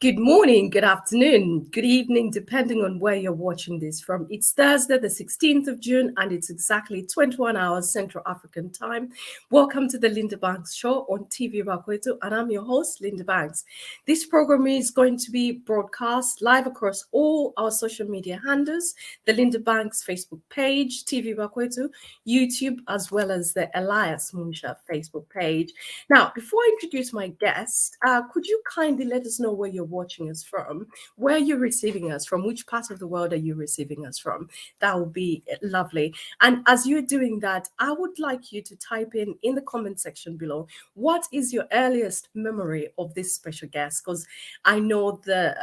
Good morning, good afternoon, good evening, depending on where you're watching this from. It's Thursday, the 16th of June, and it's exactly 21 hours Central African time. Welcome to the Linda Banks Show on TV Rakweto, and I'm your host, Linda Banks. This program is going to be broadcast live across all our social media handles, the Linda Banks Facebook page, TV Rakweto, YouTube, as well as the Elias Munsha Facebook page. Now, before I introduce my guest, could you kindly let us know where you're watching us from, where you're receiving us from, which part of the world are you receiving us from? That would be lovely. And as you're doing that, I would like you to type in the comment section below, what is your earliest memory of this special guest? Because I know the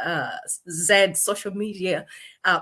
Z social media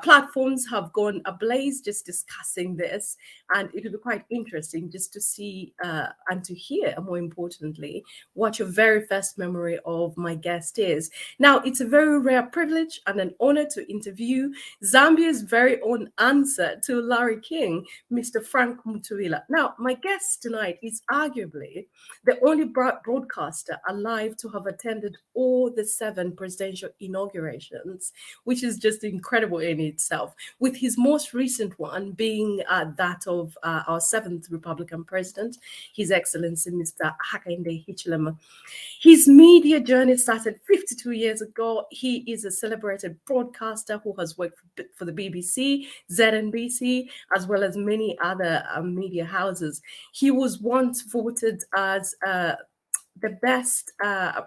platforms have gone ablaze just discussing this, and it will be quite interesting just to see and to hear, more importantly, what your very first memory of my guest is. Now, it's a very rare privilege and an honor to interview Zambia's very own answer to Larry King, Mr. Frank Mutubila. Now, my guest tonight is arguably the only broadcaster alive to have attended all the 7 presidential inaugurations, which is just incredible in itself, with his most recent one being that of our 7th Republican president, His Excellency Mr. Hakainde Hichilema. His media journey started 52 years ago. He is a celebrated broadcaster who has worked for the BBC, ZNBC, as well as many other media houses. He was once voted as the best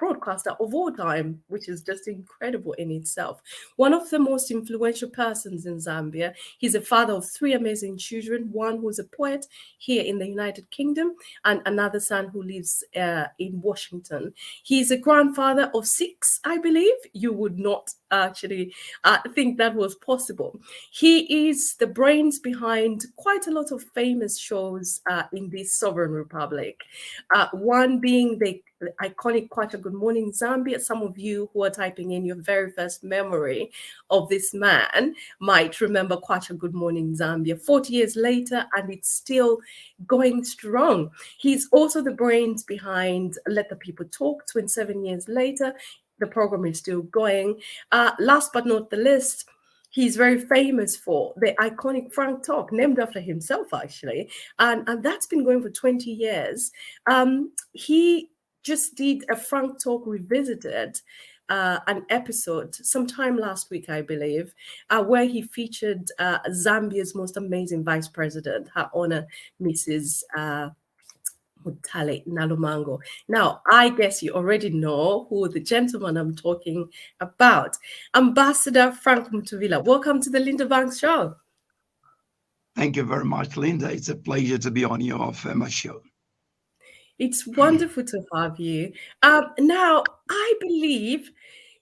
broadcaster of all time, which is just incredible in itself. One of the most influential persons in Zambia. He's a father of 3 amazing children, one who's a poet here in the United Kingdom, and another son who lives in Washington. He's a grandfather of 6, I believe. You would not actually think that was possible. He is the brains behind quite a lot of famous shows in this sovereign republic. One being the iconic Kwacha Good Morning Zambia. Some of you who are typing in your very first memory of this man might remember Kwacha Good Morning Zambia 40 years later, and it's still going strong. He's also the brains behind Let the People Talk 27 years later. The program is still going. Last but not the least, he's very famous for the iconic Frank Talk, named after himself, actually. And that's been going for 20 years. He just did a Frank Talk Revisited, an episode sometime last week, I believe, where he featured Zambia's most amazing vice president, Her Honor Mrs. Mutale Nalumango. Now, I guess you already know who the gentleman I'm talking about. Ambassador Frank Mutubila, welcome to the Linda Banks Show. Thank you very much, Linda. It's a pleasure to be on your famous show. It's wonderful to have you. Now, I believe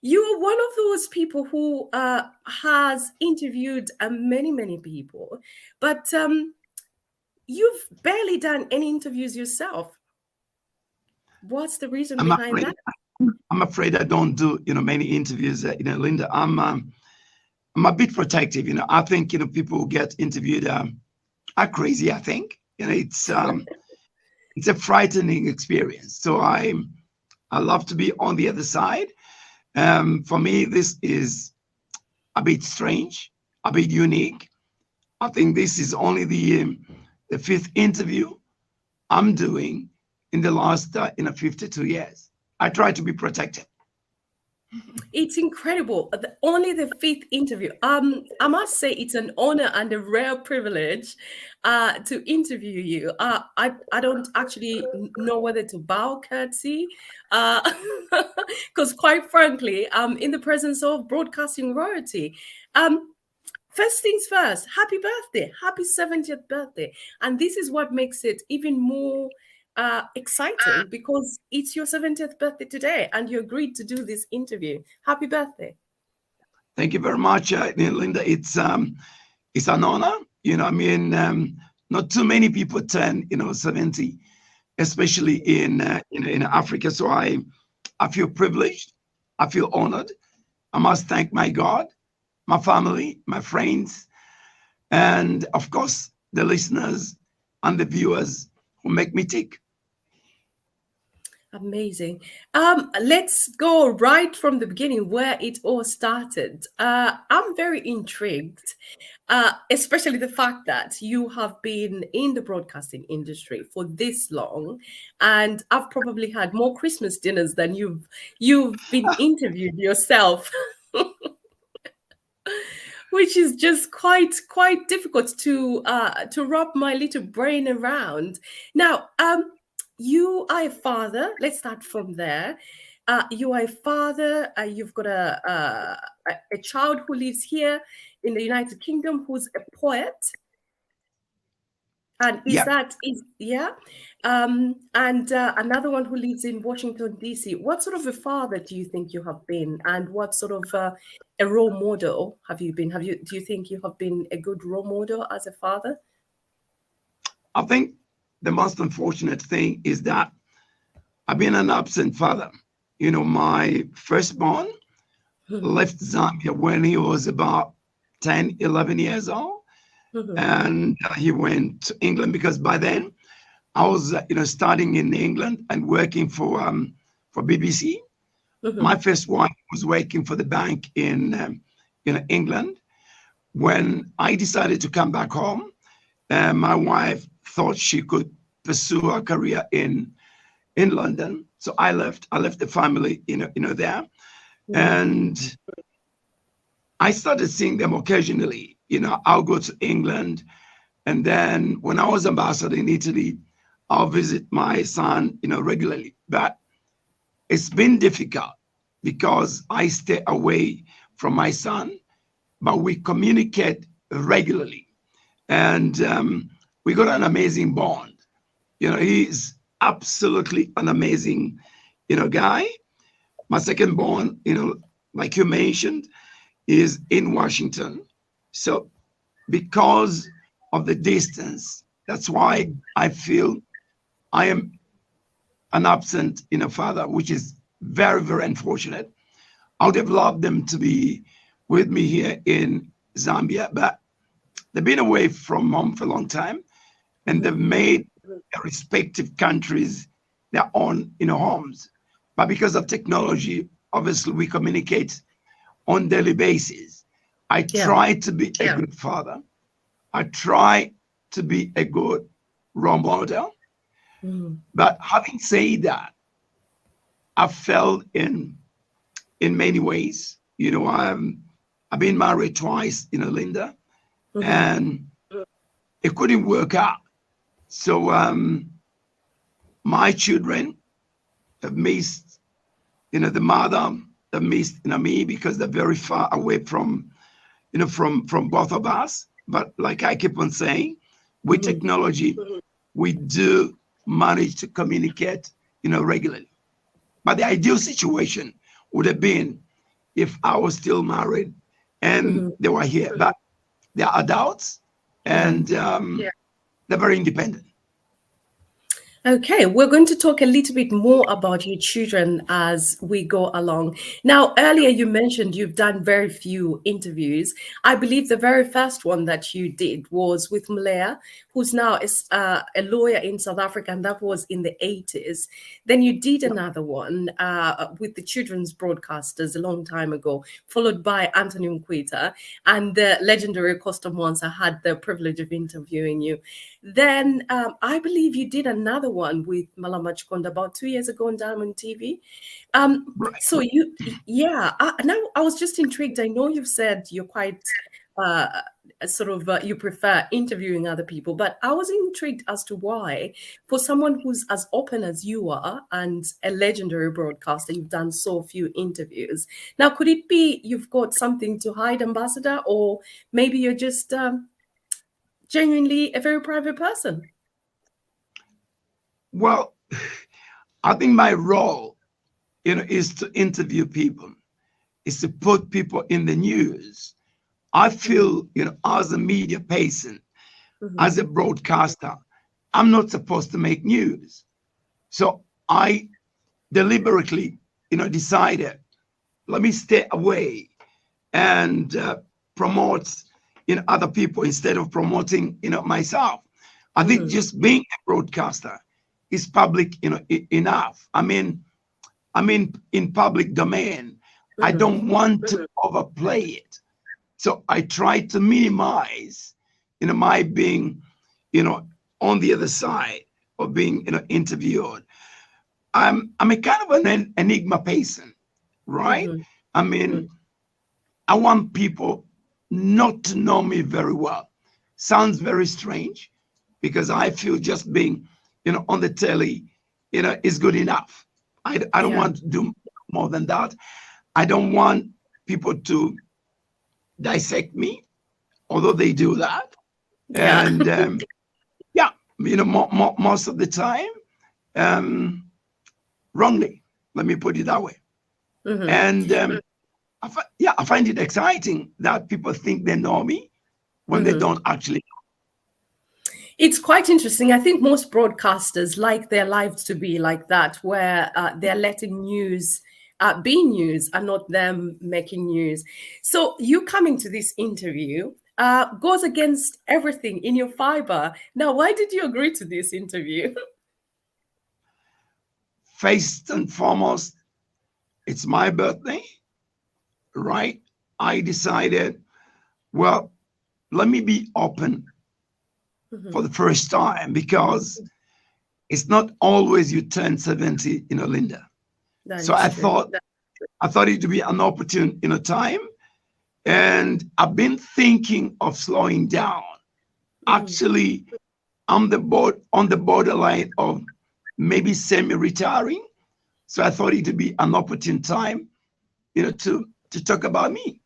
you are one of those people who has interviewed many people, but you've barely done any interviews yourself. What's the reason behind that? I'm afraid I don't do many interviews. Linda, I'm a bit protective. I think people who get interviewed are crazy. I think it's a frightening experience. So I love to be on the other side. For me, this is a bit strange, a bit unique. I think this is only the 5th interview I'm doing in the last 52 years. I try to be protected. It's incredible. Only the 5th interview. I must say it's an honor and a rare privilege to interview you. I don't actually know whether to bow curtsy, because quite frankly, I'm in the presence of broadcasting royalty. First things first, happy birthday, happy 70th birthday. And this is what makes it even more exciting, because it's your 70th birthday today and you agreed to do this interview. Happy birthday. Thank you very much, Linda. It's an honor. Not too many people turn 70, especially in Africa. So I feel privileged. I feel honored. I must thank my God, my family, my friends, and of course the listeners and the viewers who make me tick. Amazing. Let's go right from the beginning where it all started. I'm very intrigued, especially the fact that you have been in the broadcasting industry for this long, and I've probably had more Christmas dinners than you've been interviewed yourself. Which is just quite difficult to wrap my little brain around. Now, you are a father. Let's start from there. You are a father. You've got a child who lives here in the United Kingdom who's a poet. And Yeah. and another one who lives in Washington, D.C. What sort of a father do you think you have been, and what sort of a role model have you been? Do you think you have been a good role model as a father? I think the most unfortunate thing is that I've been an absent father. You know, my firstborn left Zambia when he was about 10, 11 years old. And he went to England because by then I was, studying in England and working for BBC. My first wife was working for the bank in England. When I decided to come back home, my wife thought she could pursue her career in London. So I left the family, there. And I started seeing them occasionally. I'll go to England. And then when I was ambassador in Italy, I'll visit my son, regularly. But it's been difficult because I stay away from my son, but we communicate regularly. And we got an amazing bond. He's absolutely an amazing, guy. My second born, like you mentioned, is in Washington. So because of the distance, that's why I feel I am an absent, father, which is very, very unfortunate. I would have loved them to be with me here in Zambia, but they've been away from home for a long time, and they've made their respective countries their own, homes. But because of technology, obviously we communicate on daily basis. I try to be a good father. I try to be a good role model. But having said that, I failed in many ways. I've been married twice, Linda, and it couldn't work out. So my children have missed, the mother, have missed, me because they're very far away from both of us. But like I keep on saying, with technology, we do manage to communicate, regularly. But the ideal situation would have been if I was still married and they were here. But they're adults and they're very independent. Okay, we're going to talk a little bit more about your children as we go along. Now, earlier you mentioned you've done very few interviews. I believe the very first one that you did was with Malaya, who's now a lawyer in South Africa, and that was in the 80s. Then you did another one with the children's broadcasters a long time ago, followed by Anthony Mkwita, and the legendary Costa Mwansa had the privilege of interviewing you. Then I believe you did another one with Malama Chikonda about 2 years ago on Diamond TV. So now I was just intrigued. I know you've said you're quite you prefer interviewing other people, but I was intrigued as to why, for someone who's as open as you are and a legendary broadcaster, you've done so few interviews. Now, could it be you've got something to hide, Ambassador, or maybe you're just genuinely a very private person? Well, I think my role, is to interview people, is to put people in the news. I feel, as a media person, as a broadcaster, I'm not supposed to make news. So I deliberately, decided, let me stay away and promote, other people instead of promoting, myself. I think just being a broadcaster is public, enough. I mean, in public domain. I don't want to overplay it. So I try to minimize, my being, on the other side of being, interviewed. I'm a kind of an enigma person, right? I mean, I want people not to know me very well. Sounds very strange because I feel just being, on the telly, is good enough. I don't want to do more than that. I don't want people to dissect me, although they do that. Yeah. And yeah, most of the time, wrongly. Let me put it that way. And I find it exciting that people think they know me when they don't actually. It's quite interesting. I think most broadcasters like their lives to be like that, where they're letting news be news and not them making news. So you coming to this interview goes against everything in your fiber. Now, why did you agree to this interview? First and foremost, it's my birthday, right? I decided, well, let me be open for the first time, because it's not always you turn 70, Linda. So I thought it would be an opportune, time. And I've been thinking of slowing down. Actually, I'm on the borderline of maybe semi-retiring. So I thought it would be an opportune time, to talk about me.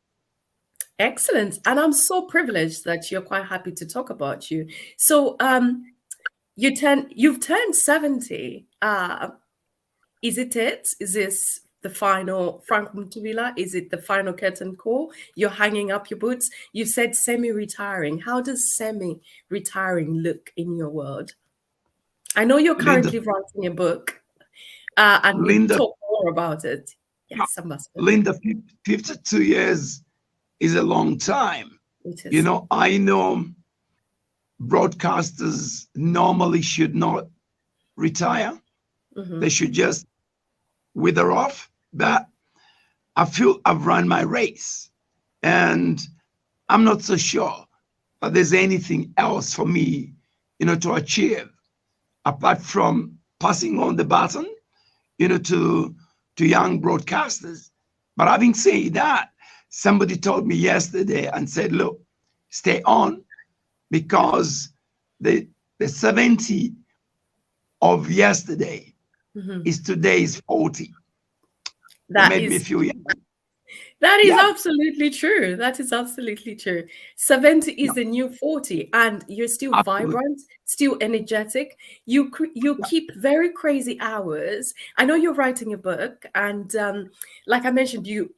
Excellent. And I'm so privileged that you're quite happy to talk about you. So you've turned 70. Is it? Is this the final, Frank Mutubila? Is it the final curtain call? You're hanging up your boots. You said semi-retiring. How does semi-retiring look in your world? I know you're currently writing a book, and we'll talk more about it. Yes, Ambassador. Linda, 52 years is a long time. It is. I know broadcasters normally should not retire. They should just wither off. But I feel I've run my race, and I'm not so sure that there's anything else for me, to achieve apart from passing on the baton, to young broadcasters. But having said that, somebody told me yesterday and said, look, stay on, because the 70 of yesterday is today's 40. That made me feel young. That is absolutely true. That is absolutely true. 70 is the new 40, and you're still vibrant, still energetic. You keep very crazy hours. I know you're writing a book, and like I mentioned, you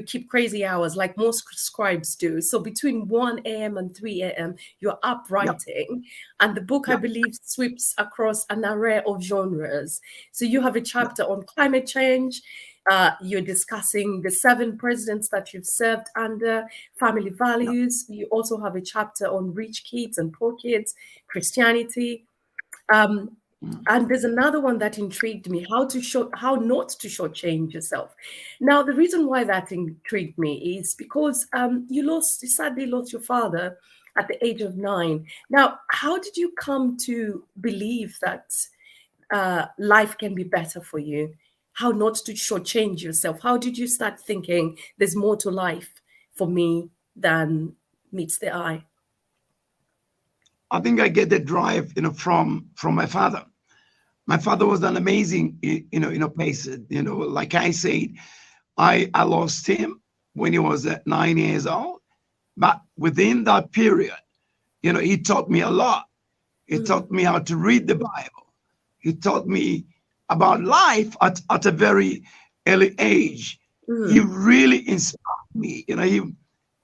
keep crazy hours like most scribes do. So between 1 a.m. and 3 a.m., you're up writing. And the book, I believe, sweeps across an array of genres. So you have a chapter on climate change. You're discussing the 7 presidents that you've served under, family values. You also have a chapter on rich kids and poor kids, Christianity. And there's another one that intrigued me, how not to shortchange yourself. Now, the reason why that intrigued me is because you sadly lost your father at the age of 9. Now, how did you come to believe that life can be better for you? How not to shortchange yourself? How did you start thinking there's more to life for me than meets the eye? I think I get the drive, from my father. My father was an amazing, person. Like I said, I lost him when he was 9 years old. But within that period, he taught me a lot. He taught me how to read the Bible. He taught me about life at a very early age. He really inspired me.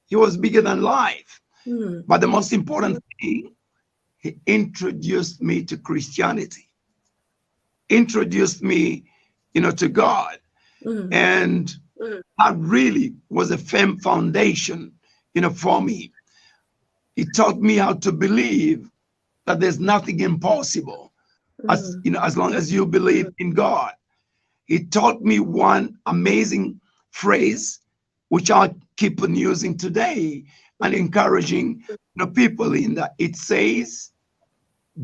He was bigger than life. But the most important thing, he introduced me to Christianity, introduced me, to God. And that really was a firm foundation, for me. He taught me how to believe that there's nothing impossible as you know, as long as you believe in God. He taught me one amazing phrase, which I keep on using today and encouraging people in that. It says,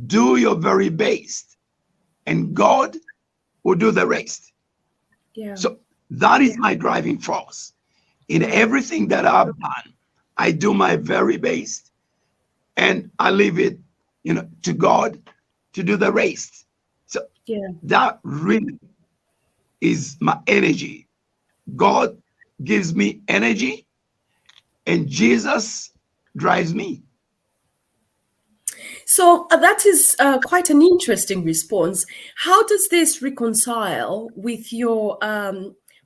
do your very best, and God will do the rest. Yeah. So that is my driving force. In everything that I've done, I do my very best, and I leave it, to God to do the rest. So that really is my energy. God gives me energy, and Jesus drives me. So that is quite an interesting response. How does this reconcile with your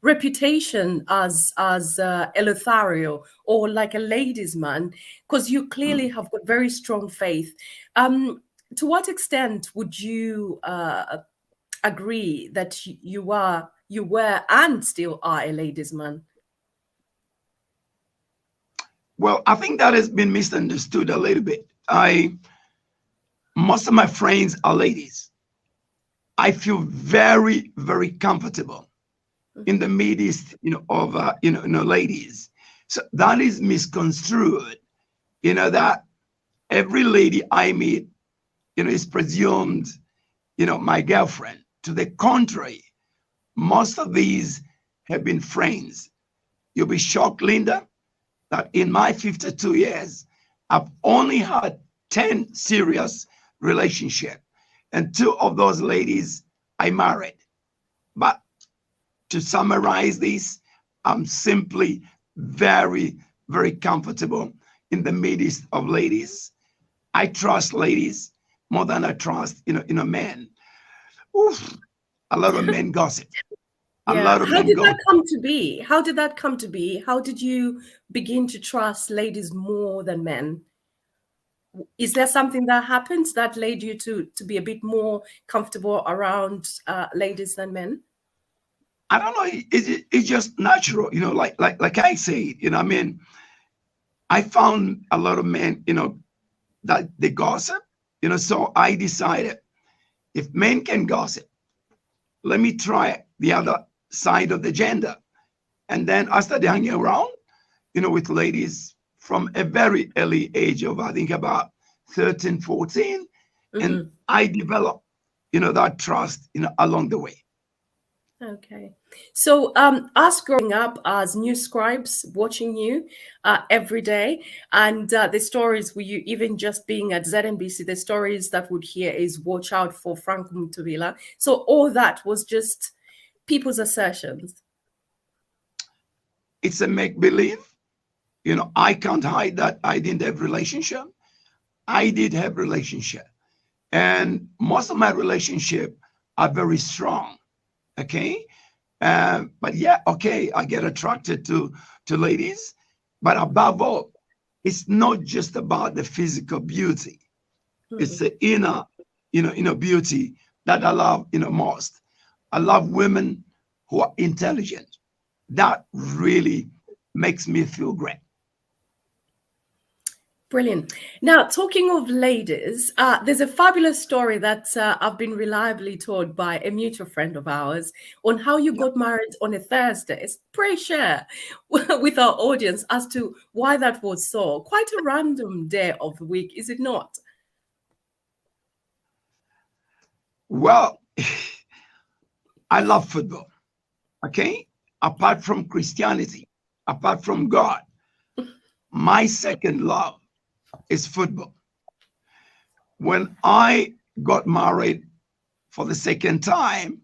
reputation as a Lothario, or like a ladies' man? Because you clearly have got very strong faith. To what extent would you agree that you were, and still are, a ladies' man? Well, I think that has been misunderstood a little bit. Most of my friends are ladies. I feel very, very comfortable in the midst, of ladies. So that is misconstrued. That every lady I meet, is presumed, my girlfriend. To the contrary, most of these have been friends. You'll be shocked, Linda, that in my 52 years, I've only had 10 serious relationships, and 2 of those ladies I married. But to summarize this, I'm simply very, very comfortable in the midst of ladies. I trust ladies more than I trust, men. Oof, a lot of men gossip. A lot of How men did gossip. that come to be? How did that come to be? How did you begin to trust ladies more than men? Is there something that happened that led you to be a bit more comfortable around ladies than men? I don't know. It's just natural, like I said. I found a lot of men, that they gossip. So I decided, if men can gossip, let me try the other side of the gender. And then I started hanging around, with ladies from a very early age of, I think, about 13, 14. And I developed, that trust, along the way. Okay. So us growing up as new scribes, watching you every day, and the stories, were you even just being at ZNBC, the stories that would hear is watch out for Frank Mutubila. So all that was just people's assertions. It's a make-believe. I can't hide that I didn't have relationship. I did have relationship. And most of my relationship are very strong. Okay. But yeah, okay, I get attracted to ladies. But above all, it's not just about the physical beauty. It's the inner, beauty that I love, most. I love women who are intelligent. That really makes me feel great. Brilliant. Now, talking of ladies, there's a fabulous story that I've been reliably told by a mutual friend of ours on how you got married on a Thursday. Pray share with our audience as to why that was so. Quite a random day of the week, is it not? Well, I love football. Okay. Apart from Christianity, apart from God, my second love is football. When I got married for the second time,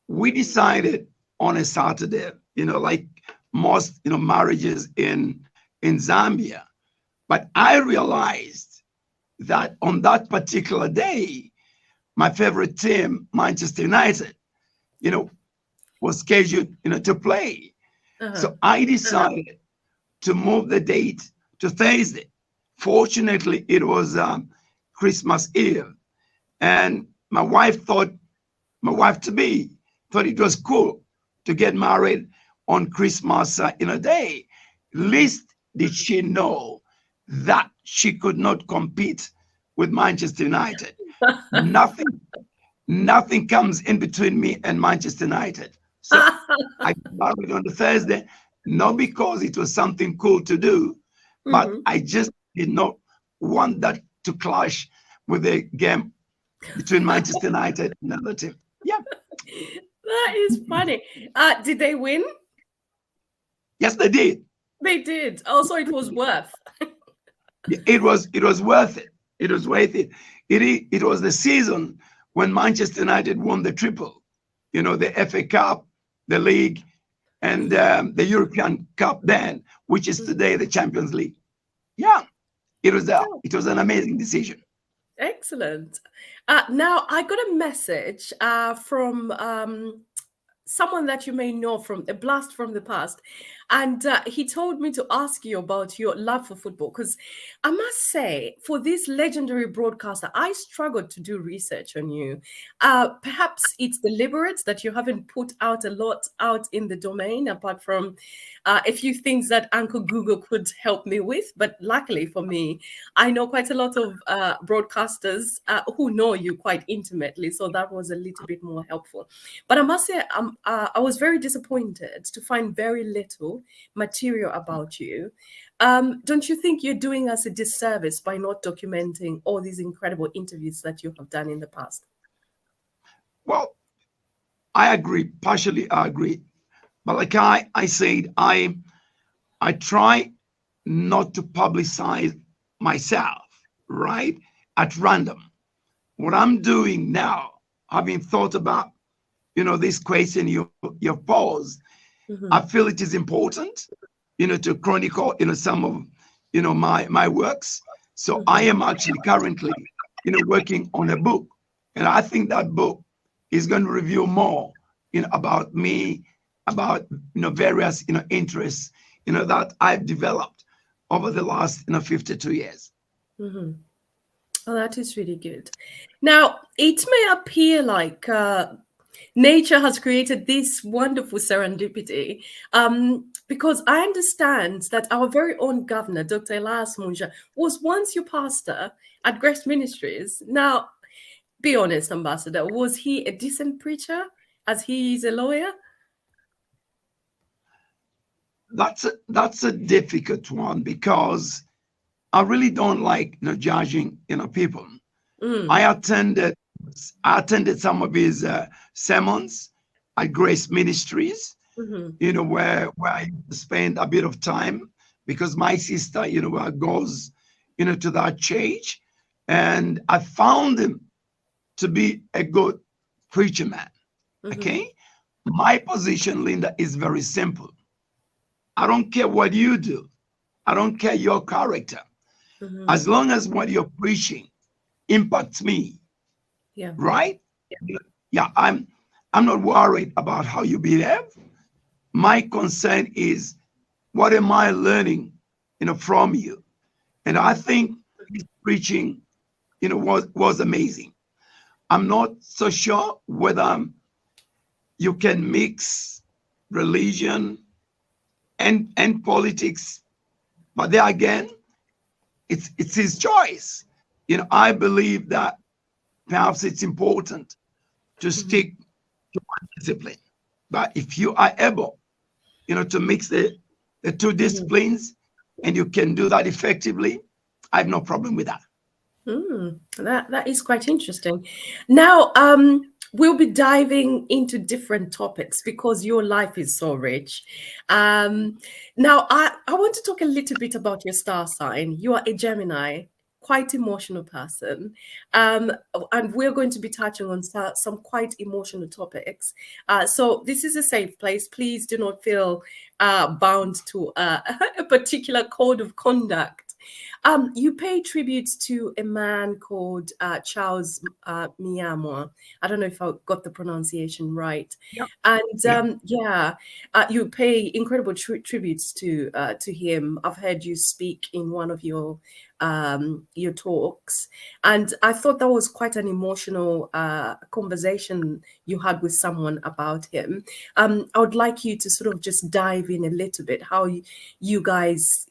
we decided on a Saturday, like most, marriages in Zambia. But I realized that on that particular day, my favorite team, Manchester United, was scheduled, to play. So I decided to move the date to Thursday. Fortunately, it was Christmas Eve, and my wife to be thought it was cool to get married on Christmas day. Least did she know that she could not compete with Manchester United. Nothing nothing comes in between me and Manchester United. So I got married on the Thursday, not because it was something cool to do, but I just did not want that to clash with the game between Manchester United and another team. Yeah. That is funny. Did they win? Yes, they did. They did. Also, it was worth. It was worth it. It was worth it. It was the season when Manchester United won the triple, you know, the FA Cup, the league, and the European Cup then, which is today the Champions League. Yeah, it was an amazing decision. Excellent. Now, I got a message from someone that you may know, from a blast from the past. And he told me to ask you about your love for football, because I must say, for this legendary broadcaster, I struggled to do research on you. Perhaps it's deliberate that you haven't put out a lot out in the domain, apart from a few things that Uncle Google could help me with. But luckily for me, I know quite a lot of broadcasters who know you quite intimately. So that was a little bit more helpful. But I must say, I was very disappointed to find very little material about you. Don't you think you're doing us a disservice by not documenting all these incredible interviews that you have done in the past? Well, I agree. Partially, I agree. But like I said, I try not to publicize myself, right, at random. What I'm doing now, having thought about, you know, this question you've posed, I feel it is important, you know, to chronicle, you know, some of, you know, my works. So I am actually currently, you know, working on a book, and I think that book is going to reveal more, you know, about me, about, you know, various, you know, interests, you know, that I've developed over the last, you know, 52 years. Oh, that is really good. Now, it may appear like nature has created this wonderful serendipity, because I understand that our very own governor, Dr. Elias Munja, was once your pastor at Grace Ministries. Now, be honest, Ambassador, was he a decent preacher as he is a lawyer? That's a difficult one, because I really don't like, you know, judging, you know, people. I attended some of his sermons at Grace Ministries, you know, where I spend a bit of time, because my sister, you know, goes, you know, to that church, and I found him to be a good preacher man. Okay, my position, Linda, is very simple. I don't care what you do. I don't care your character. As long as what you're preaching impacts me, Yeah. right? Yeah, I'm not worried about how you behave. My concern is, what am I learning, you know, from you? And I think his preaching, you know, was amazing. I'm not so sure whether you can mix religion and politics, but there again, it's his choice. You know, I believe that perhaps it's important to stick to one discipline. But if you are able, you know, to mix the two disciplines, and you can do that effectively, I have no problem with that. That is quite interesting. Now, we'll be diving into different topics because your life is so rich. Now, I want to talk a little bit about your star sign. You are a Gemini, quite emotional person, and we're going to be touching on some quite emotional topics. So this is a safe place. Please do not feel bound to a particular code of conduct. You pay tributes to a man called Charles Miyamwa. I don't know if I got the pronunciation right. Yep. And you pay incredible tributes to him. I've heard you speak in one of your talks, and I thought that was quite an emotional conversation you had with someone about him. I would like you to sort of just dive in a little bit how you guys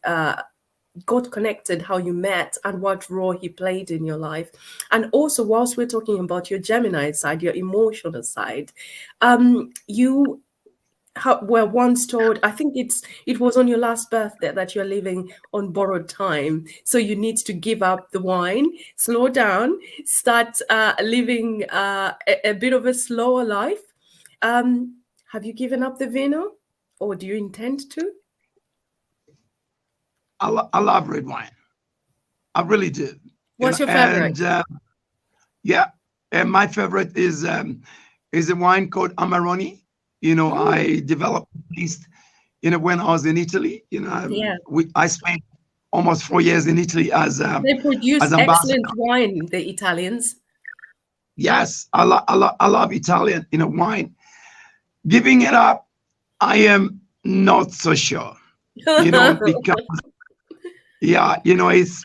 got connected, how you met, and what role he played in your life. And also, whilst we're talking about your Gemini side, your emotional side, you were once told, I think it was on your last birthday, that you're living on borrowed time. So you need to give up the wine, slow down, start living a bit of a slower life. Have you given up the vino, or do you intend to? I love red wine. I really do. What's your favorite? And yeah, and my favorite is a wine called Amarone. I developed this, when I was in Italy. I spent almost 4 years in Italy as they produce ambassador. excellent wine, the Italians. Yes, I love Italian, wine. Giving it up, I am not so sure. Because it's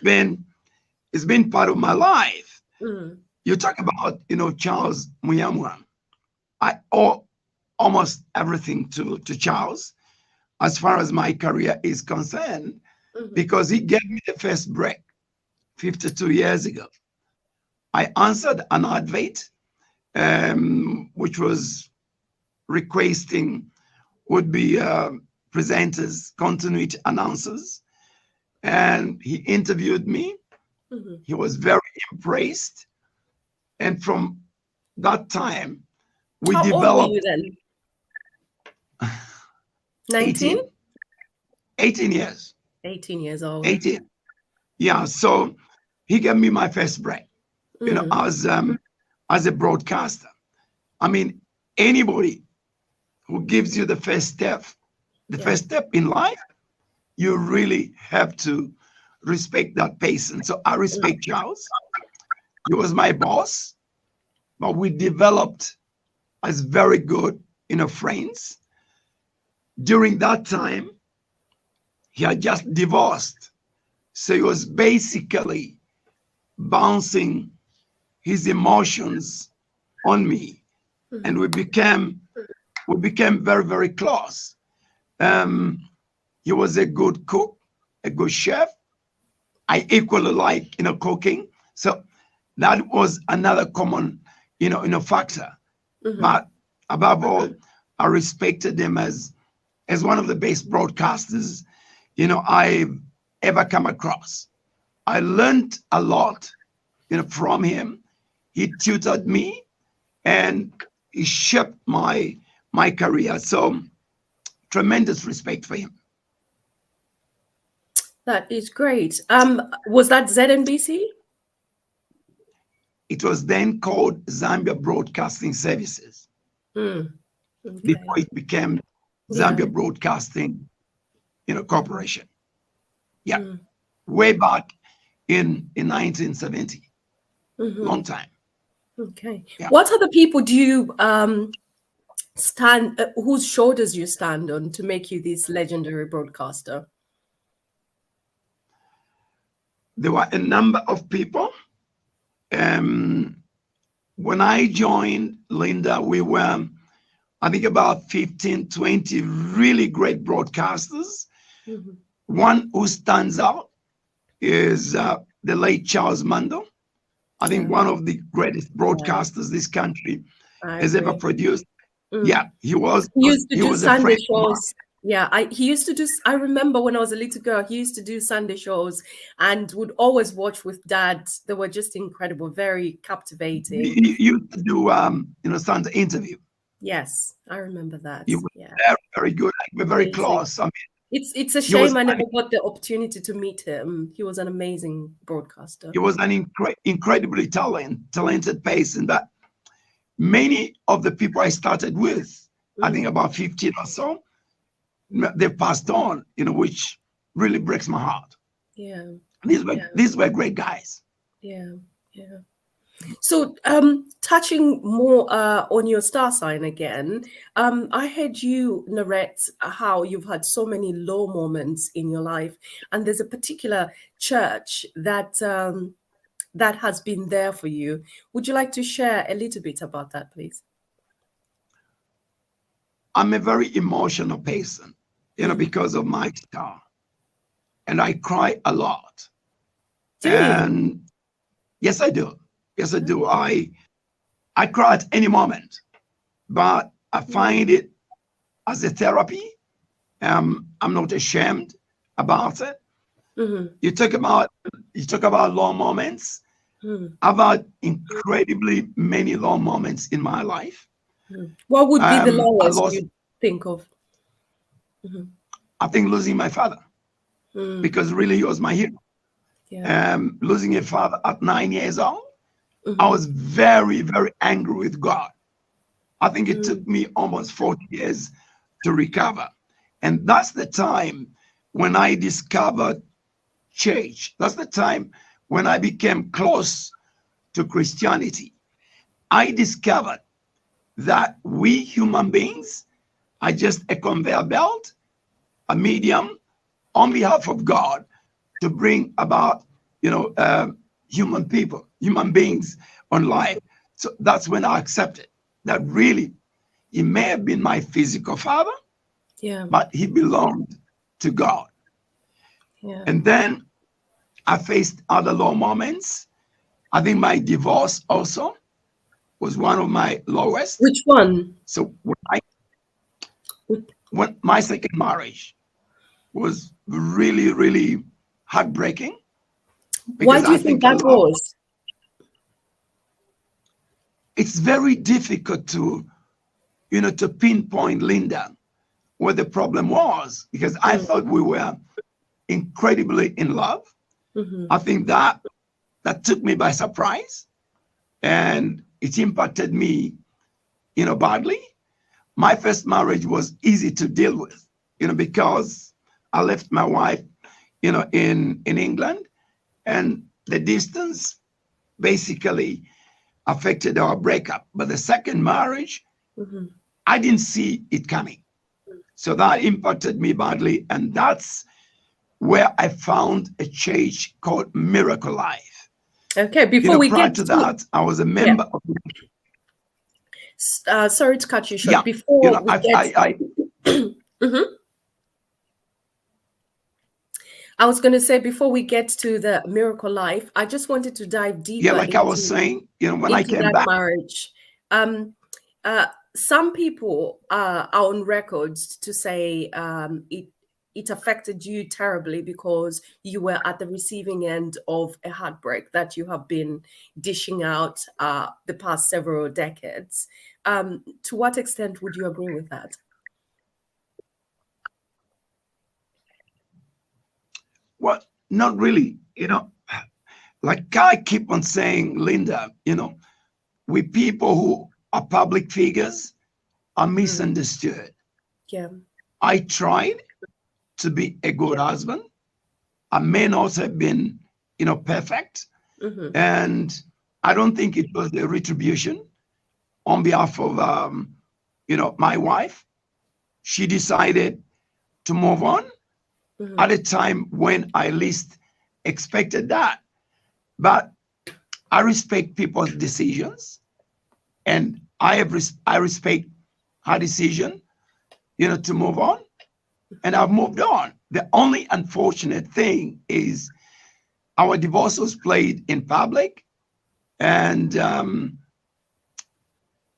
been part of my life. You talk about, Charles Muyamwa. I owe almost everything to Charles as far as my career is concerned, because he gave me the first break 52 years ago. I answered an advert, which was requesting would-be presenters, continuity announcers, and he interviewed me. He was very impressed, and from that time, we How developed. old were you then? 19? 18 years. 18 years old. 18. Yeah, so he gave me my first break, as a broadcaster. I mean, anybody who gives you the first step in life, you really have to respect that person. So I respect Charles. He was my boss, but we developed as very good, friends. During that time, he had just divorced. So he was basically bouncing his emotions on me. And we became very, very close. He was a good cook, a good chef. I equally like, cooking. So that was another common, factor. But above all, I respected him as one of the best broadcasters, I've ever come across. I learned a lot, from him. He tutored me, and he shaped my career. So tremendous respect for him. That is great. Was that ZNBC? It was then called Zambia Broadcasting Services. Okay. Before it became Zambia Broadcasting, Corporation. Yeah, way back in 1970. Long time. Okay. Yeah. What other people do you whose shoulders you stand on to make you this legendary broadcaster? There were a number of people. When I joined Linda, we were, I think, about 15, 20 really great broadcasters. One who stands out is the late Charles Mando. I think one of the greatest broadcasters this country has ever produced. Yeah, he was. He used to do Sunday shows. He used to do. I remember when I was a little girl, he used to do Sunday shows and would always watch with Dad. They were just incredible, very captivating. He used to do, Sunday interview. Yes, I remember that. He was very, very good. We're very close. I mean, it's a shame I never got the opportunity to meet him. He was an amazing broadcaster. He was an incredibly talented person. But many of the people I started with, I think about 15 or so, they passed on, which really breaks my heart. Yeah. These were great guys. Yeah. So, touching more on your star sign again, I heard you narrate how you've had so many low moments in your life, and there's a particular church that that has been there for you. Would you like to share a little bit about that, please? I'm a very emotional person, because of my star. and I cry a lot. Do you? And yes, I do. Yes, I do. I cry at any moment, but I find it as a therapy. I'm not ashamed about it. Mm-hmm. You talk about low moments. Mm-hmm. I've had incredibly many low moments in my life. What would be the I lowest lost. you think of? Mm-hmm. I think losing my father, because really he was my hero. Yeah. Losing a father at 9 years old, I Mm-hmm. was very, very angry with God. I think it took Mm. me almost 40 years to recover. And that's the time when I discovered church. That's the time when I became close to Christianity. I discovered that we human beings are just a conveyor belt, a medium on behalf of God to bring about, human beings on life. So that's when I accepted that really he may have been my physical father, Yeah. but he belonged to God. Yeah. And then I faced other low moments. I think my divorce also was one of my lowest. Which one? So when my second marriage was really, really heartbreaking Why because do you I think think I that loved. was? It's very difficult to pinpoint, Linda, what the problem was, because I thought we were incredibly in love. Mm-hmm. I think that took me by surprise, and it impacted me, badly. My first marriage was easy to deal with, because I left my wife, in England, and the distance basically affected our breakup. But the second marriage, Mm-hmm. I didn't see it coming. So that impacted me badly. And that's where I found a church called Miracle Life. Okay, before we Prior get to to, that, I was a yeah, member of, sorry to cut you short. yeah, Before we get, I Mhm. I was going to say before we get to the miracle life, I just wanted to dive yeah, deeper like I was saying, when I into came that back, marriage. Um, some people are on records to say it affected you terribly because you were at the receiving end of a heartbreak that you have been dishing out the past several decades. To what extent would you agree with that? well, not really, like I keep on saying, Linda, we people who are public figures are Mm, misunderstood. yeah. I tried to be a good husband. I may not have been, perfect. Hmm. And I don't think it was a retribution on behalf of, my wife. She decided to move on Hmm. at a time when I least expected that. But I respect people's decisions, and I respect her decision, to move on, and I've moved on. The only unfortunate thing is our divorce was played in public, and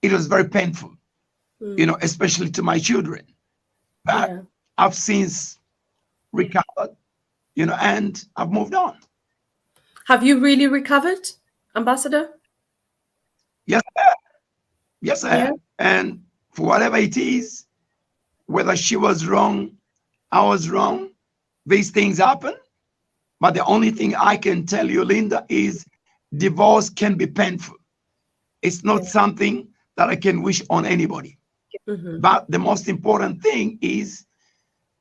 it was very painful, Mm, especially to my children. But yeah. I've since recovered, and I've moved on. Have you really recovered, Ambassador? Yes, yes, I Yeah. have. And for whatever it is, whether she was wrong, I was wrong, these things happen. But the only thing I can tell you, Linda, is divorce can be painful. It's not Yeah. something that I can wish on anybody. Hmm. But the most important thing is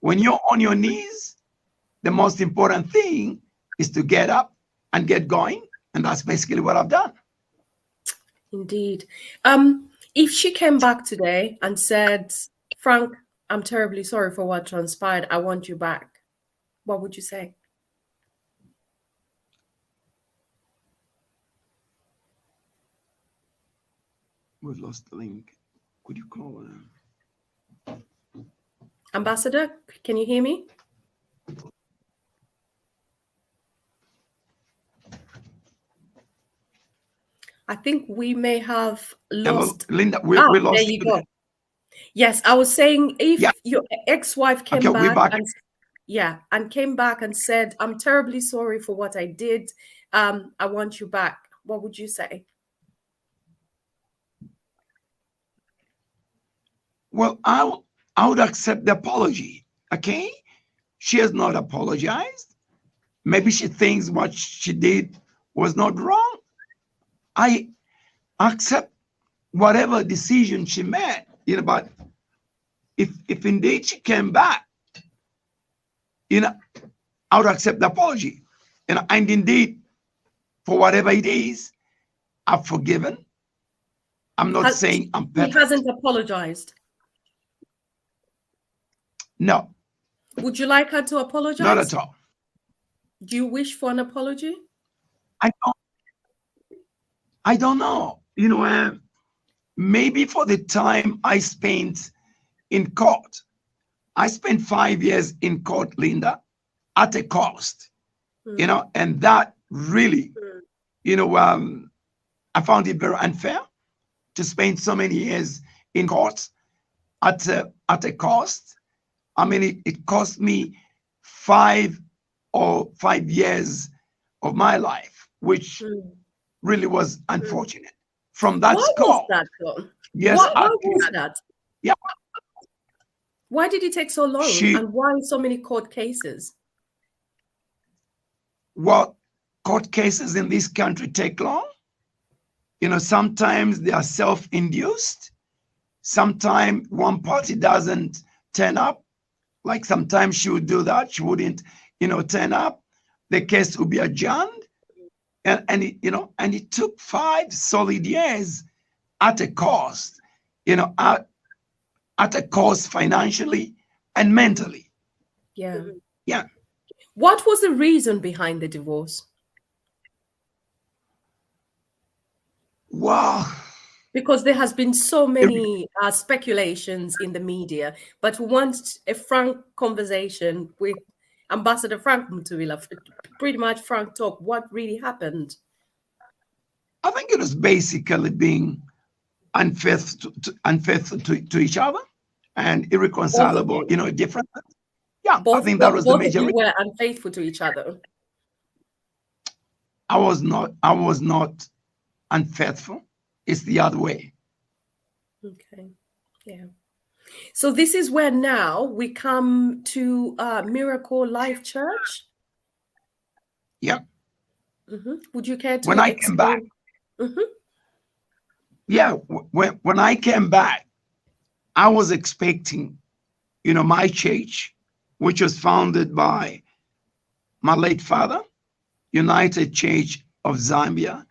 when you're on your knees, the most important thing is to get up and get going. And that's basically what I've done. Indeed. If she came back today and said, Frank, I'm terribly sorry for what transpired. I want you back. What would you say? We've lost the link. Could you call? Ambassador, can you hear me? I think we may have lost. Linda, we Ah, there lost you you go. there. Yes, I was saying Yeah. if your ex-wife Okay, came we're back back. and came back and said, "I'm terribly sorry for what I did. I want you back." What would you say? Well, I would accept the apology. Okay, she has not apologized. Maybe she thinks what she did was not wrong. I accept whatever decision she made. But if indeed she came back, I would accept the apology. And indeed, for whatever it is, I've forgiven. I'm not saying I'm He perfect. hasn't apologized. No, Would you like her to not apologize? at all. Do you wish for an apology? I don't know. Maybe for the time I spent in court. I spent 5 years in court, Linda, at a cost. And that really, I found it very unfair to spend so many years in court at a cost. I mean, it cost me 5 years of my life, which really was unfortunate. From that Why score, was that though? yes, Why was that? Yeah. Why did it take so long? And why so many court cases? Well, court cases in this country take long. Sometimes they are self-induced. Sometimes one party doesn't turn up. Like sometimes she would do that. She wouldn't, turn up. The case would be adjourned. And it took 5 solid years at a cost, at a cost financially and mentally. Yeah. Yeah. What was the reason behind the divorce? Wow. Because there has been so many speculations in the media, but we want a frank conversation with Ambassador Frank Mutubila. Pretty much frank talk. What really happened? I think it was basically being unfaithful to each other and irreconcilable, differences. Yeah, I think that was the major Both of you reason. were unfaithful to each other. I was not unfaithful. It's the other way. Okay. Yeah. So this is where now we come to Miracle Life Church. Yeah. Would you care to When I explain? came back, yeah, when I came back, I was expecting, my church, which was founded by my late father, United Church of Zambia,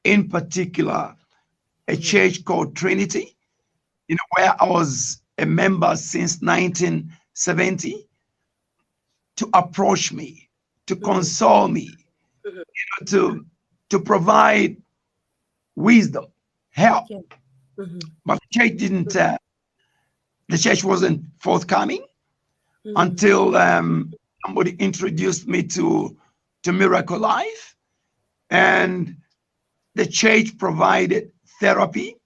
in particular, a church called Trinity, where I was a member since 1970, to approach me, to console me, to provide wisdom, help. Yeah. But the church didn't. The church wasn't forthcoming until somebody introduced me to Miracle Life, and the church provided therapy,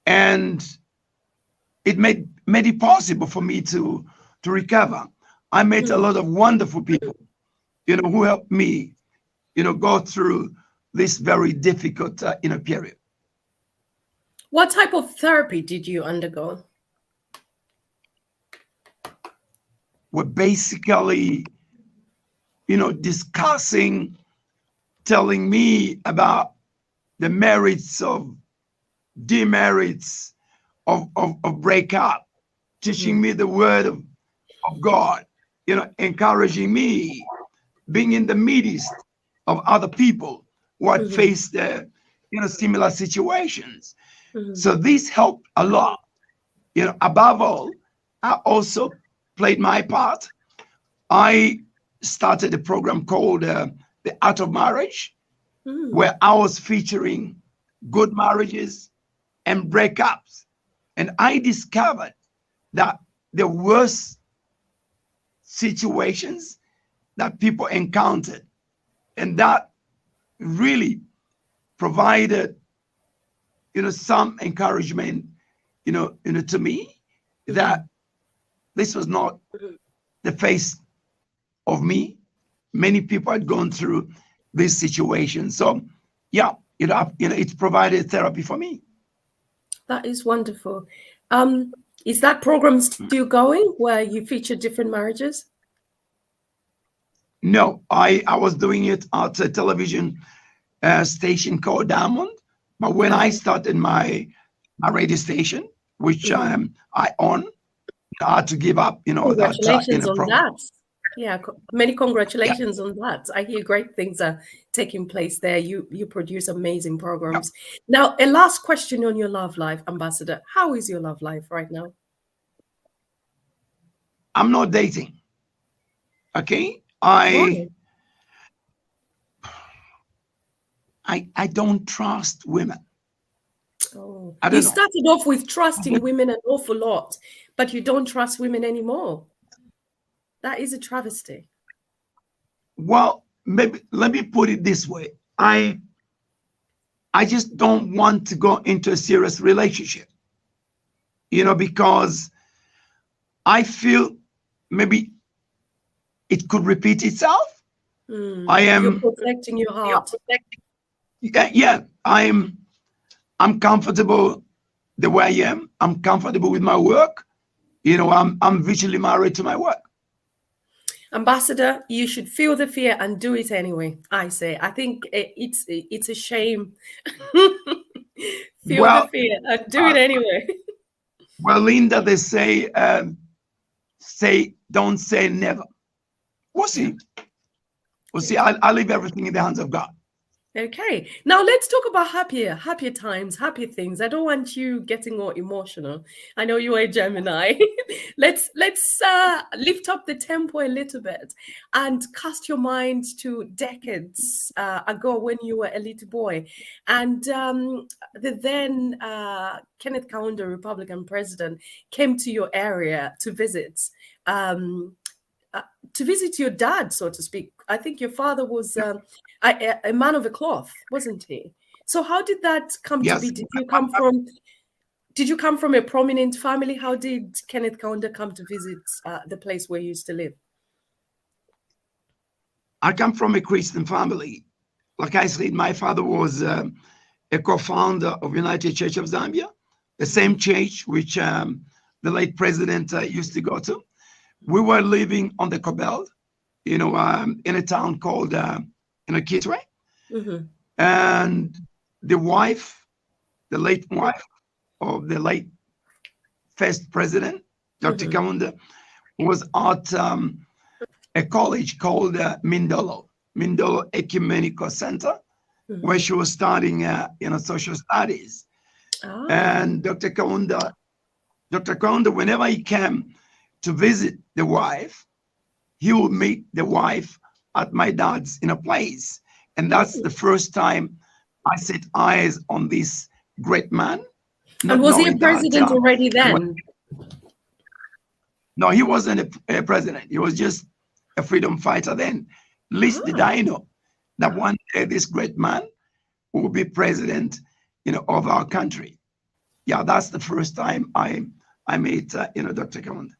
and it made it possible for me to recover. I met a lot of wonderful people, who helped me, go through this very difficult, period. What type of therapy did you undergo? We're basically, discussing, telling me about the merits of demerits of breakup, teaching me the word of God, encouraging me, being in the midst of other people who had faced similar situations. So this helped a lot. Above all, I also played my part. I started a program called The Art of Marriage, where I was featuring good marriages and breakups. And I discovered that the worst situations that people encountered, and that really provided, some encouragement, to me that this was not the face of me. Many people had gone through this situation. So yeah, it's provided therapy for me. That is wonderful. Is that program still going where you feature different marriages? No, I was doing it at a television station called Diamond. But when I started my radio station, which I own, I had to give up, Congratulations that on program. that. Yeah, many congratulations on that. I hear great things are taking place there. You produce amazing programs. Now, a last question on your love life, Ambassador. How is your love life right now? I'm not dating. Okay? Why? I don't trust women. Oh, I you don't know. started off with trusting women an awful lot, but you don't trust women anymore. That is a travesty. Well, maybe let me put it this way. I just don't want to go into a serious relationship, because I feel maybe it could repeat itself. You're protecting your heart. Yeah, I'm comfortable the way I am. I'm comfortable with my work. I'm virtually married to my work. Ambassador, you should feel the fear and do it anyway. I say, I think it's a shame. Feel the fear and do it anyway. Well, Linda, they say, don't say never. We'll see. We'll see. I'll leave everything in the hands of God. Okay, now let's talk about happier times, happy things. I don't want you getting all emotional. I know you are a Gemini. let's lift up the tempo a little bit and cast your mind to decades ago when you were a little boy, and the then Kenneth Kaunda, Republican president, came to your area to visit. To visit your dad, so to speak. I think your father was a man of a cloth, wasn't he? So how did that come to be? Did you come from a prominent family? How did Kenneth Kaunda come to visit the place where you used to live? I come from a Christian family. Like I said, my father was a co-founder of United Church of Zambia, the same church which the late president used to go to. We were living on the Cobelt, in a town called Kitwe. And the late wife of the late first president, Dr. Kaunda, was at a college called Mindolo Ecumenical Center, where she was studying, social studies. And Dr. Kaunda, whenever he came to visit the wife, he would meet the wife at my dad's in a place. And that's the first time I set eyes on this great man. And was he a president already then? No, he wasn't a president. He was just a freedom fighter then. Least did I know that one day this great man will be president, of our country. Yeah, that's the first time I met, Dr. Kaunda.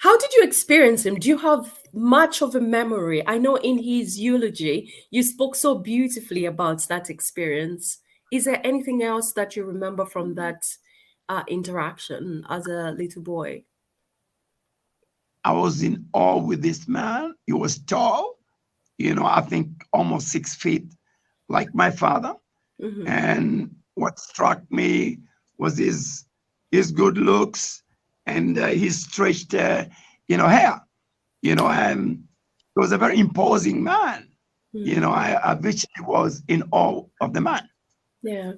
How did you experience him? Do you have much of a memory? I know in his eulogy, you spoke so beautifully about that experience. Is there anything else that you remember from that interaction as a little boy? I was in awe with this man. He was tall, I think almost 6 feet, like my father. And what struck me was his good looks and his stretched, hair. And he was a very imposing man. I virtually was in awe of the man. Yeah.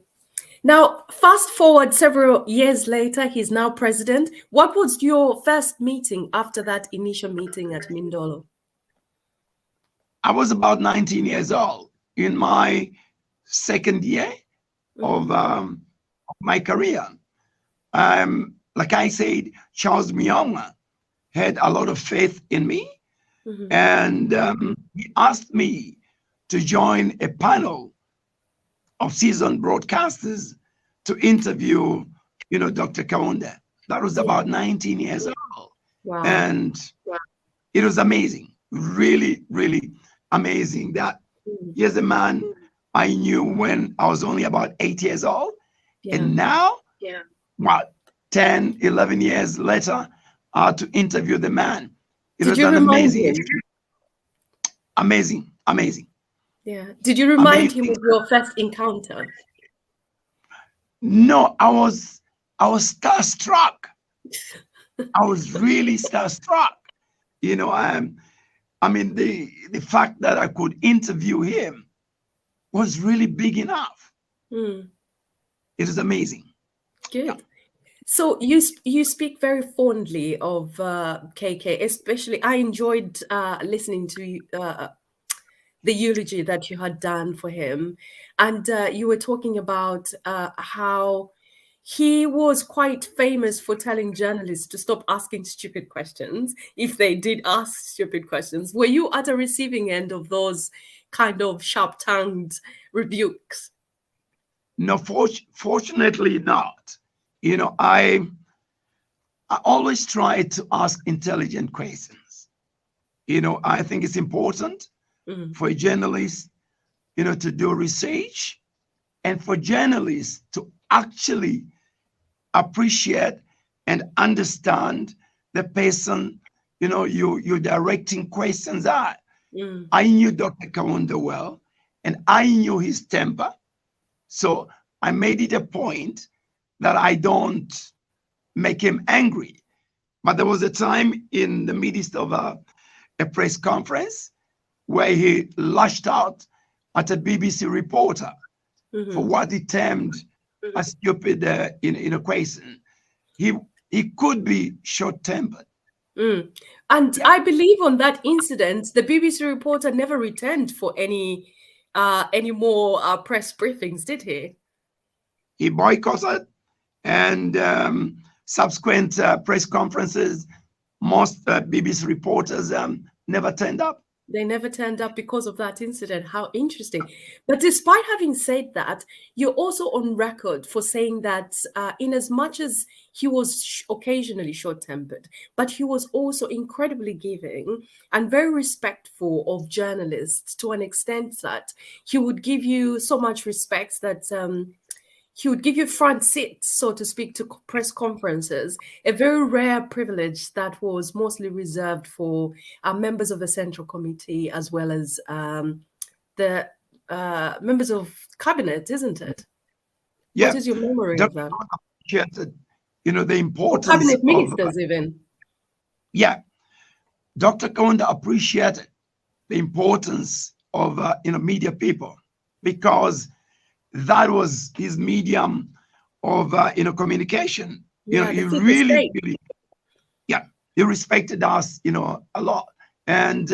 Now, fast forward several years later, he's now president. What was your first meeting after that initial meeting at Mindolo? I was about 19 years old in my second year of my career. Like I said, Charles Myonga had a lot of faith in me. And he asked me to join a panel of seasoned broadcasters to interview, Dr. Kaunda. That was about 19 years old. Wow. And it was amazing, really, really amazing that here's a man I knew when I was only about 8 years old. And now, what, 10, 11 years later, to interview the man. It Did was you an remind amazing him? experience. Amazing. Yeah. Did you remind him of your first encounter? No, I was starstruck. I was really starstruck. I mean, the fact that I could interview him was really big enough. It is amazing. Good. Yeah. So you speak very fondly of KK, especially I enjoyed listening to the eulogy that you had done for him. And you were talking about how he was quite famous for telling journalists to stop asking stupid questions if they did ask stupid questions. Were you at a receiving end of those kind of sharp-tongued rebukes? No, fortunately not. I always try to ask intelligent questions. I think it's important for a journalist, to do research, and for journalists to actually appreciate and understand the person, you're directing questions at. I knew Dr. Kaunda well, and I knew his temper. So I made it a point that I don't make him angry. But there was a time in the midst of a press conference where he lashed out at a BBC reporter for what he termed a stupid question. He could be short-tempered. And I believe on that incident, the BBC reporter never returned for any more press briefings, did he? He boycotted, and subsequent press conferences, most BBC reporters never turned up. They never turned up because of that incident. How interesting. But despite having said that, you're also on record for saying that in as much as he was occasionally short-tempered, but he was also incredibly giving and very respectful of journalists to an extent that he would give you so much respect that he would give you front seat, so to speak, to press conferences, a very rare privilege that was mostly reserved for members of the Central Committee as well as the members of cabinet, isn't it? Yeah. What is your memory of that? The importance or cabinet ministers even. Yeah. Dr. Kaunda appreciated the importance of media people, because that was his medium of communication. He really, he respected us, a lot, and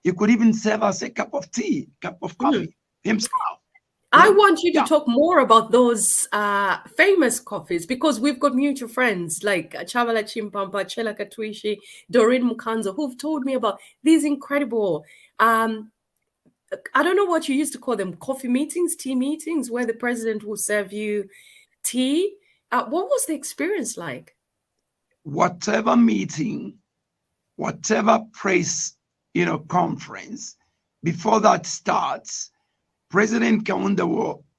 he could even serve us a cup of tea, cup of coffee himself. I want you to talk more about those famous coffees, because we've got mutual friends like Chavala Chimpampa, Chela Katwishi, Doreen Mukanzo, who've told me about these incredible I don't know what you used to call them, coffee meetings, tea meetings, where the president will serve you tea. What was the experience like? Whatever meeting, whatever press, conference, before that starts, President Kaunda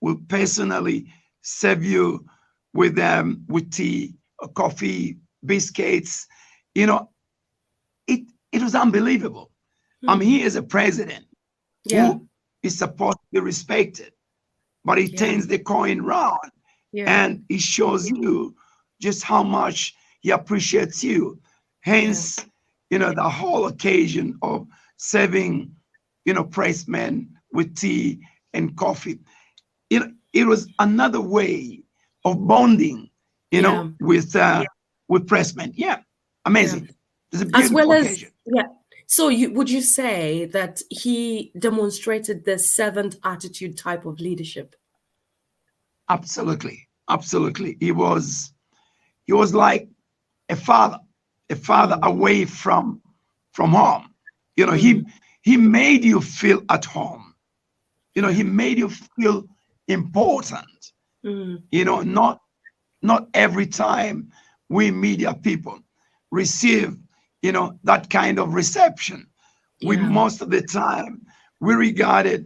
will personally serve you with tea, coffee, biscuits. It was unbelievable. He is a president who is supposed to be respected, but he turns the coin round and he shows you just how much he appreciates you. Hence, the whole occasion of serving, pressmen with tea and coffee. It was another way of bonding, with pressmen. Yeah, amazing. It's a beautiful occasion. So would you say that he demonstrated the servant attitude type of leadership? Absolutely. He was like a father away from home. He made you feel at home. He made you feel important. Mm. You know, not every time we media people receive, you know, that kind of reception. We Yeah. most of the time we regard it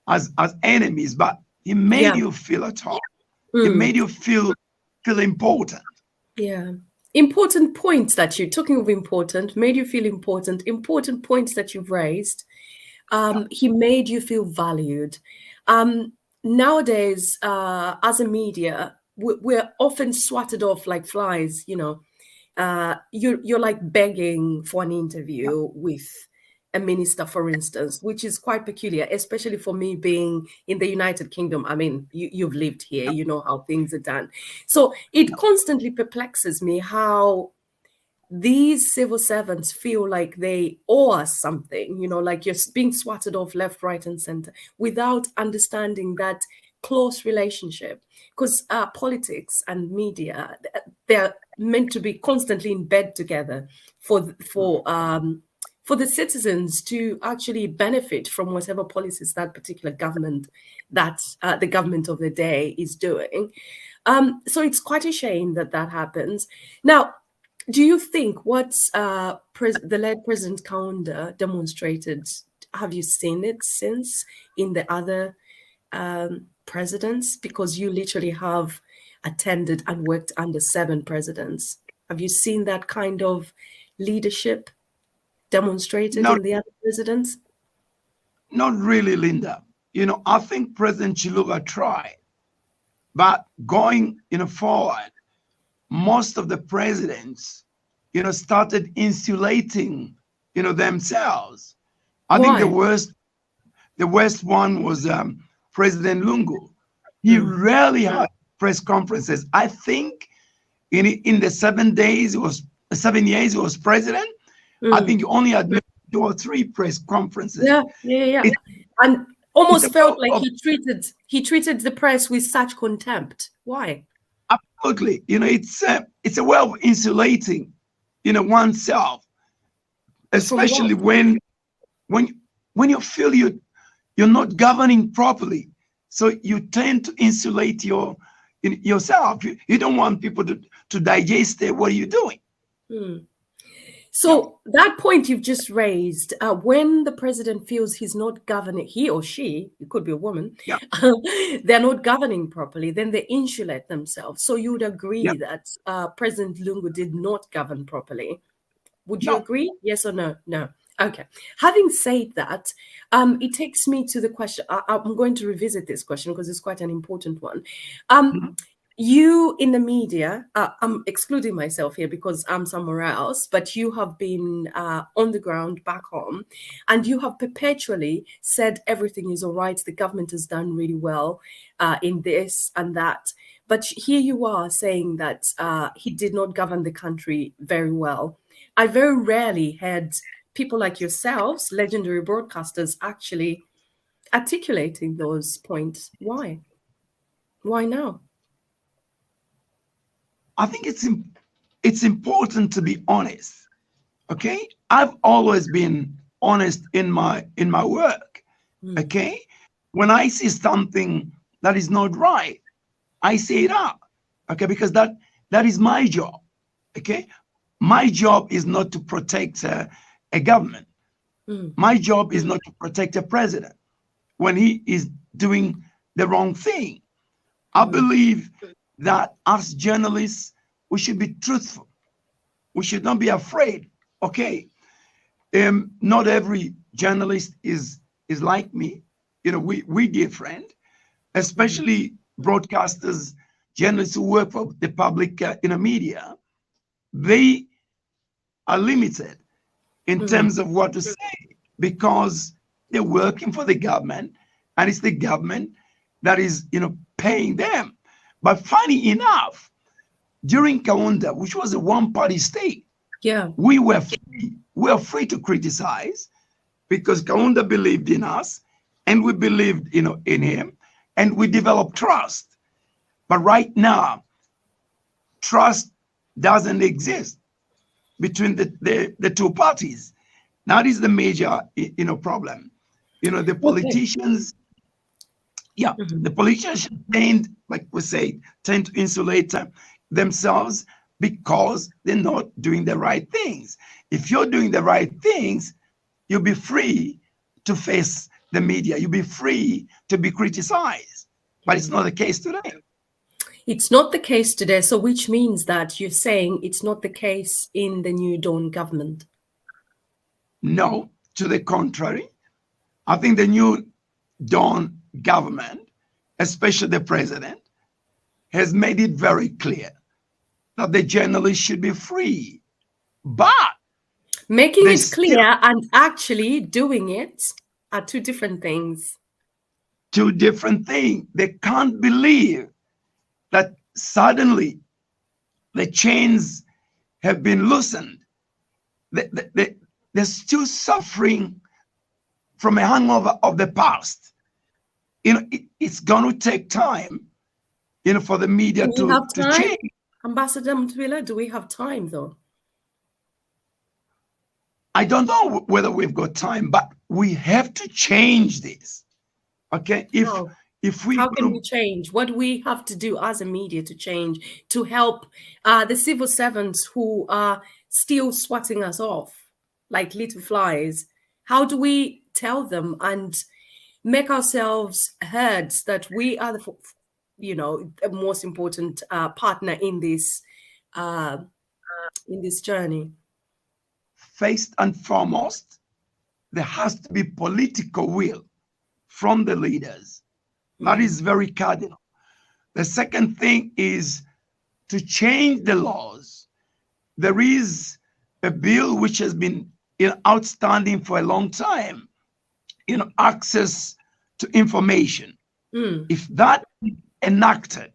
as enemies, but he made Yeah. you feel at home. It Mm. made you feel important. Yeah. Important points that you're talking of important, made you feel important, important points that you've raised. He made you feel valued. Nowadays, as a media, we're often swatted off like flies, you know. You're like begging for an Yeah, interview with a minister, for instance, which is quite peculiar, especially for me being in the United Kingdom. I mean, you've lived here, yeah, you know how things are done. So it constantly perplexes me how these civil servants feel like they owe us something, you know, like you're being swatted off left, right, and center without understanding that close relationship. Because politics and media, they're meant to be constantly in bed together for the citizens to actually benefit from whatever policies that particular government, that the government of the day is doing. So it's quite a shame that that happens. Now, do you think what the late President Kaunda demonstrated, have you seen it since in the other presidents? Because you literally have attended and worked under 7 presidents. Have you seen that kind of leadership demonstrated not in the other presidents? not really, Linda. You know, I think President Chiluba tried, but going, you know, forward, most of the presidents, you know, started insulating, you know, themselves. I think Why? the worst one was President Lungu. He Mm. rarely had press conferences. I think in the 7 days, it was 7 years he was president. I Mm. think he only had maybe 2 or 3 press conferences. Yeah, yeah, yeah. It, And it's a almost way felt like of he treated the press with such contempt. Why? absolutely, you know, it's a way of insulating, you know, oneself, From what? especially when when you feel you're not governing properly. So you tend to insulate yourself. You don't want people to digest it. What are you doing? Hmm. Yeah, So that point you've just raised, when the president feels he's not governing, he or she, it could be a woman, yeah, they're not governing properly, then they insulate themselves. So you would yeah. agree that President Lungu did not govern properly. Would you No. agree? Yes or no? No. Okay. Having said that, it takes me to the question. I'm going to revisit this question because it's quite an important one. Mhm. You in the media, I'm excluding myself here because I'm somewhere else, but you have been on the ground back home and you have perpetually said everything is all right. The government has done really well in this and that. But here you are saying that he did not govern the country very well. I very rarely had people like yourselves, legendary broadcasters, actually articulating those points. Why? Why now? I think it's important to be honest. Okay, I've always been honest in my work. Mm. Okay, when I see something that is not right, I say it out. Okay, because that is my job. Okay, my job is not to protect a government. Mm. My job is not to protect a president when he is doing the wrong thing. I Mm. believe that as journalists, we should be truthful. We should not be afraid. Okay, not every journalist is like me. You know, we different, Mm. especially broadcasters, journalists who work for the public in a media. They are limited in Mm. terms of what to say because they're working for the government, and it's the government that is, you know, paying them. But funny enough, during Kaunda, which was a one-party state, Yeah. we were free to criticize because Kaunda believed in us and we believed, you know, in him, and we developed trust. But right now, trust doesn't exist between the 2 parties. That is the major, you know, problem. You know, the Okay. politicians, Yeah, the politicians tend, like we say, tend to insulate themselves because they're not doing the right things. If you're doing the right things, you'll be free to face the media. You'll be free to be criticized. But it's not the case today. It's not the case today. So which means that you're saying it's not the case in the New Dawn government? No, to the contrary. I think the New Dawn government, especially the president, has made it very clear that the journalists should be free. But making it clear and actually doing it are two different things. Two different things. They can't believe that suddenly the chains have been loosened. They're still suffering from a hangover of the past. It's going to take time, for the media to change. Ambassador Mutubila, do we have time though? I don't know whether we've got time, but we have to change this. Okay? If we how can we change? What do we have to do as a media to change, to help the civil servants who are still swatting us off like little flies? How do we tell them and make ourselves heard that we are the most important partner in this journey? First and foremost, there has to be political will from the leaders. That is very cardinal. The second thing is to change the laws. There is a bill which has been outstanding for a long time, access to information. If that is enacted,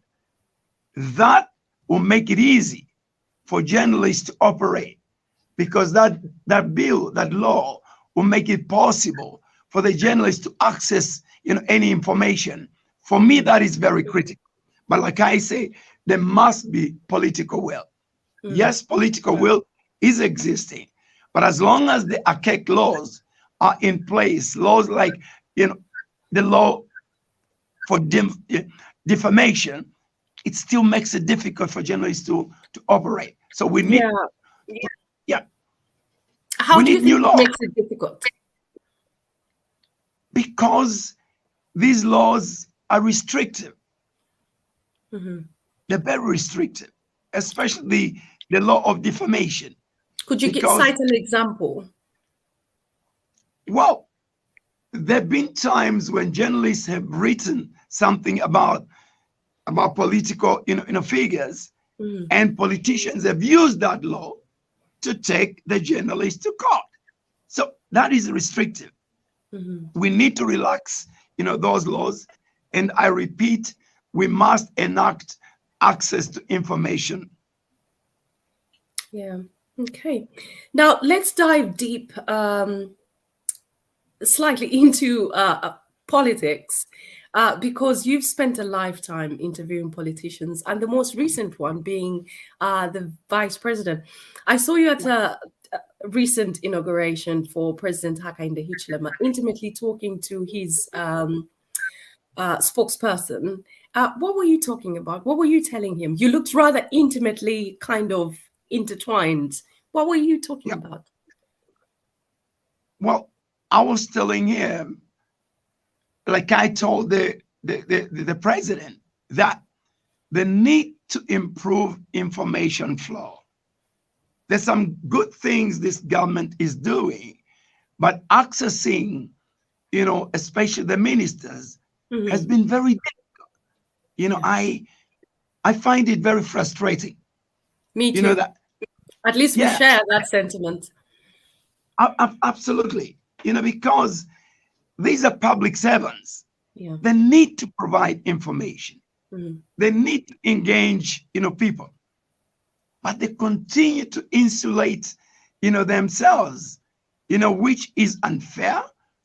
that will make it easy for journalists to operate, because that bill, that law, will make it possible for the journalists to access any information. For me, that is very critical. But like I say, there must be political will. Yes, political will is existing, but as long as the archaic laws are in place, laws like the law for defamation, it still makes it difficult for journalists to operate. So we need How do you think it makes it difficult? Because these laws are restrictive. They're very restrictive, especially the law of defamation. Could you cite an example? Well, there have been times when journalists have written something about political figures, and politicians have used that law to take the journalists to court. So that is restrictive. We need to relax, those laws. And I repeat, we must enact access to information. Yeah. Okay. Now let's dive deep, slightly into politics, because you've spent a lifetime interviewing politicians, and the most recent one being the vice president. I saw you at a recent inauguration for President Hakainde Hichilema, intimately talking to his spokesperson. What were you talking about? What were you telling him? You looked rather intimately kind of intertwined. What were you talking about? Well, I was telling him, like I told the president, that the need to improve information flow. There's some good things this government is doing, but accessing, especially the ministers, has been very difficult. I find it very frustrating. Me too. At least we share that sentiment. Absolutely. Because these are public servants. Yeah. They need to provide information. They need to engage, people. But they continue to insulate, themselves, which is unfair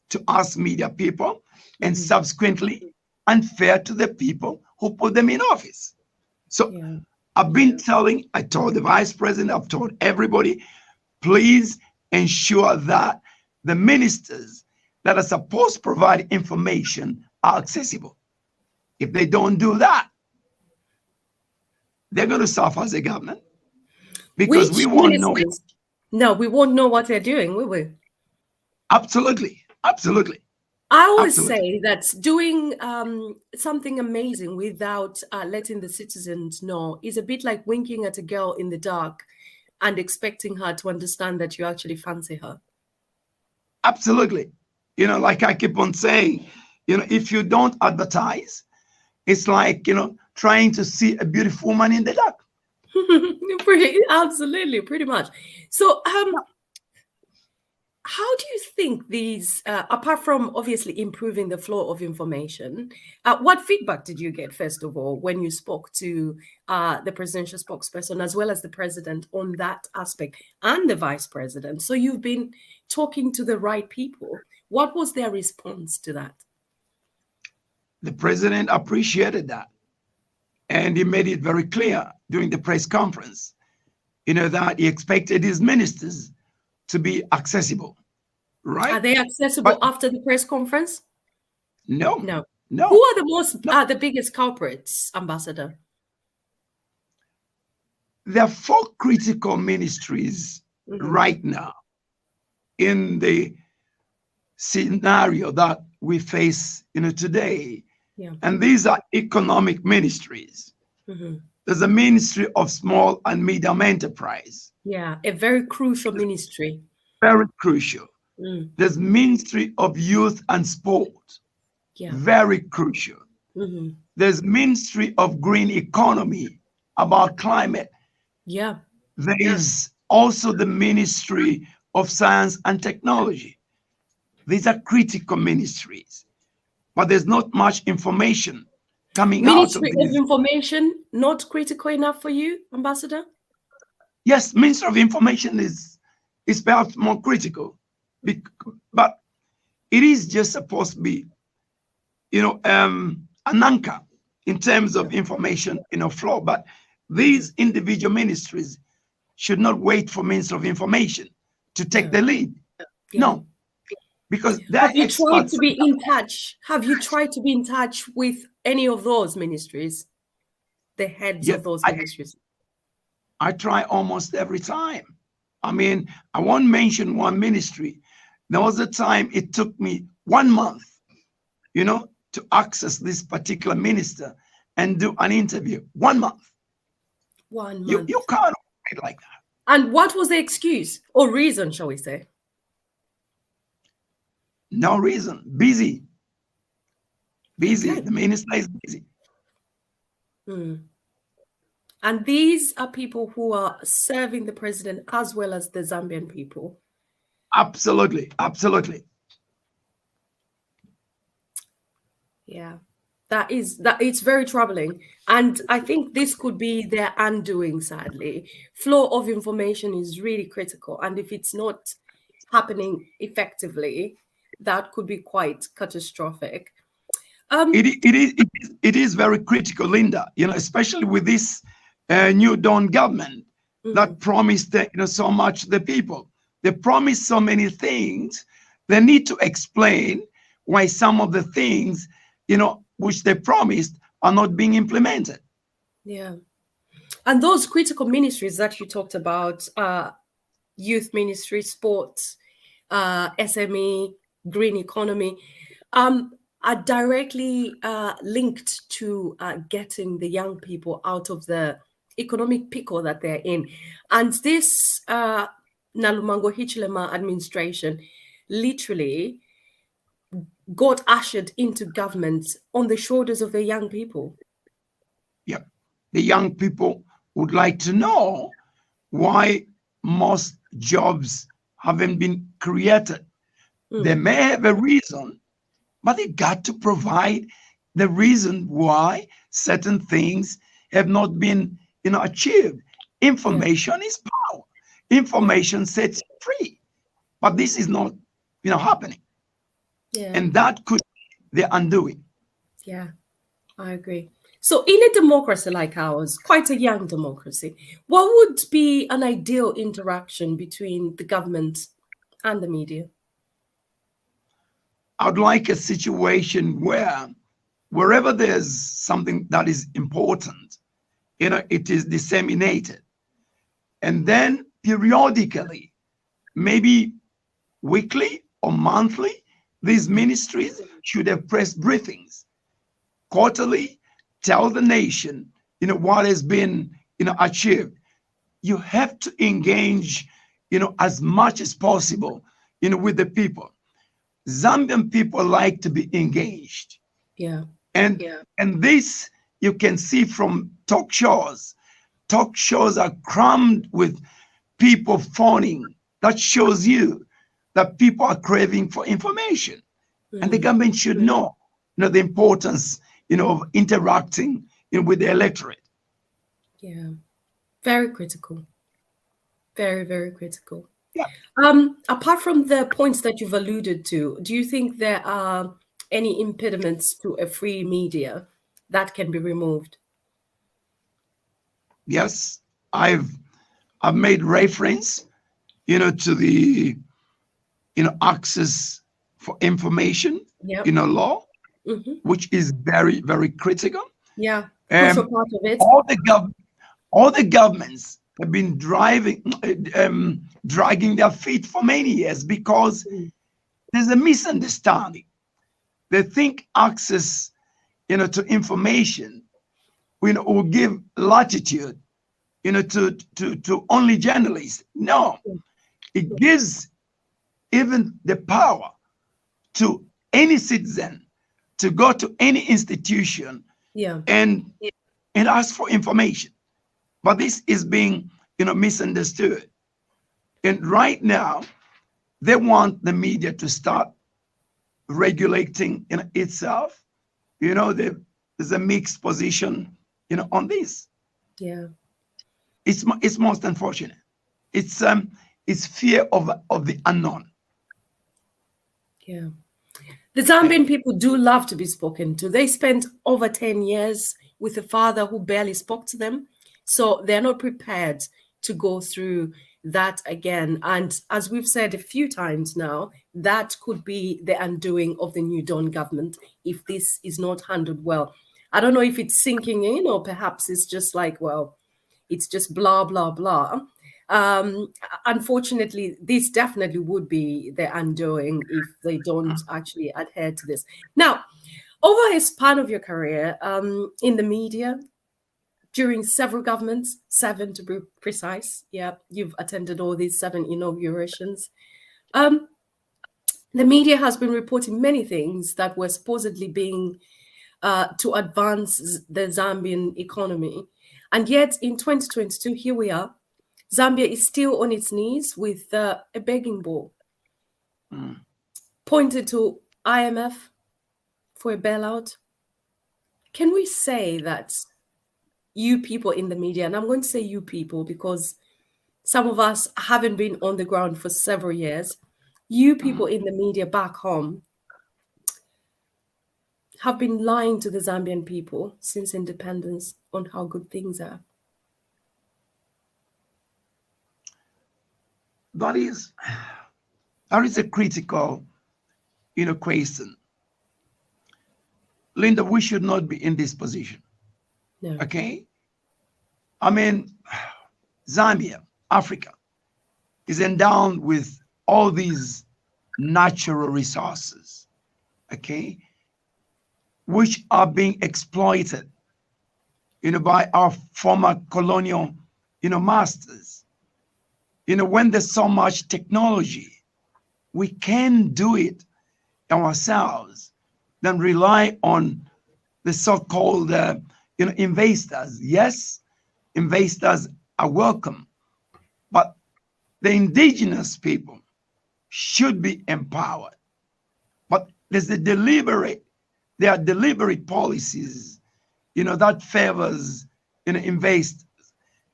to us media people, and subsequently unfair to the people who put them in office. So I told the vice president, I've told everybody, please ensure that the ministers that are supposed to provide information are accessible. If they don't do that, they're going to suffer as a government, because we won't know. No, we won't know what they're doing, will we? Absolutely. Absolutely. I always say that doing something amazing without letting the citizens know is a bit like winking at a girl in the dark and expecting her to understand that you actually fancy her. Absolutely. You know, like I keep on saying, you know, if you don't advertise, it's like, you know, trying to see a beautiful woman in the dark. Absolutely, pretty much. So, how do you think these, apart from obviously improving the flow of information, what feedback did you get, first of all, when you spoke to the presidential spokesperson as well as the president on that aspect, and the vice president? So you've been talking to the right people. What was their response to that? The president appreciated that. And he made it very clear during the press conference, you know, that he expected his ministers to be accessible, right? Are they accessible after the press conference? No. No. No. Who are the biggest culprits, Ambassador? There are 4 critical ministries right now in the scenario that we face, you know, today. Yeah. And these are economic ministries. There's a ministry of small and medium enterprise. Yeah, a very crucial ministry. Very crucial. There's Ministry of Youth and Sport. Yeah. Very crucial. There's Ministry of Green Economy, about climate. Yeah. There's also the Ministry of Science and Technology. These are critical ministries, but there's not much information coming out of Ministry of Information, not critical enough for you, Ambassador? Yes, Ministry of Information is perhaps more critical, but it is just supposed to be, you know, an anchor in terms of information, you know, flow. But these individual ministries should not wait for Ministry of Information to take the lead. No, because have you tried to be in touch? Have you tried to be in touch with any of those ministries, the heads of those ministries? I try almost every time. I mean, I won't mention one ministry. There was a time it took me 1 month, you know, to access this particular minister and do an interview. 1 month. 1 month. You can't operate like that. And what was the excuse or reason, shall we say? No reason. Busy. Busy. Okay. The minister is busy. And these are people who are serving the president as well as the Zambian people. Absolutely. Absolutely. Yeah, it's very troubling. And I think this could be their undoing, sadly. Flow of information is really critical. And if it's not happening effectively, that could be quite catastrophic. It is very critical, Linda, you know, especially with this new Dawn government that promised, you know, so much to the people. They promised so many things. They need to explain why some of the things, you know, which they promised are not being implemented. Yeah. And those critical ministries that you talked about, youth ministry, sports, SME, green economy, are directly linked to getting the young people out of the economic pickle that they're in. And this Nalumango Hichilema administration literally got ushered into government on the shoulders of the young people. Yeah, the young people would like to know why most jobs haven't been created. They may have a reason, but they got to provide the reason why certain things have not been, you know, achieved. Information is power. Information sets you free, but this is not, you know, happening. Yeah. And that could be the undoing. Yeah, I agree. So in a democracy like ours, quite a young democracy, what would be an ideal interaction between the government and the media? I'd like a situation where wherever there's something that is important, it is disseminated. And then periodically, maybe weekly or monthly, these ministries should have press briefings. Quarterly, tell the nation, what has been, achieved. You have to engage, as much as possible, with the people. Zambian people like to be engaged. Yeah. And this you can see from talk shows. Talk shows are crammed with people phoning. That shows you that people are craving for information. And the government should know, the importance, of interacting, with the electorate. Yeah. Very critical. Very, very critical. Yeah. Apart from the points that you've alluded to, do you think there are any impediments to a free media that can be removed? Yes, I've made reference, to the, access for information, law, which is very, very critical. Yeah, crucial part of it. All the governments have been dragging their feet for many years because there's a misunderstanding. They think access, to information, will give latitude, to only journalists. No, it gives even the power to any citizen to go to any institution and ask for information. But this is being, misunderstood. And right now, they want the media to start regulating itself. There's a mixed position, on this. Yeah, it's most unfortunate. It's fear of the unknown. Yeah. The Zambian people do love to be spoken to. They spent over 10 years with a father who barely spoke to them. So they're not prepared to go through that again. And as we've said a few times now, that could be the undoing of the New Dawn government if this is not handled well. I don't know if it's sinking in or perhaps it's just like, well, it's just blah, blah, blah. Unfortunately, this definitely would be the undoing if they don't actually adhere to this. Now, over a span of your career in the media, during several governments, 7 to be precise, you've attended all these 7 inaugurations. The media has been reporting many things that were supposedly being to advance the Zambian economy. And yet in 2022, here we are. Zambia is still on its knees with a begging bowl. Pointed to IMF for a bailout. Can we say that you people in the media, and I'm going to say you people because some of us haven't been on the ground for several years, you people in the media back home have been lying to the Zambian people since independence on how good things are? That is a critical, question. Linda, we should not be in this position. No. Okay? I mean, Zambia, Africa, is endowed with all these natural resources, okay, which are being exploited, by our former colonial, masters. When there's so much technology, we can do it ourselves than rely on the so-called, investors. Yes, investors are welcome, but the indigenous people should be empowered. But there are deliberate policies, that favors,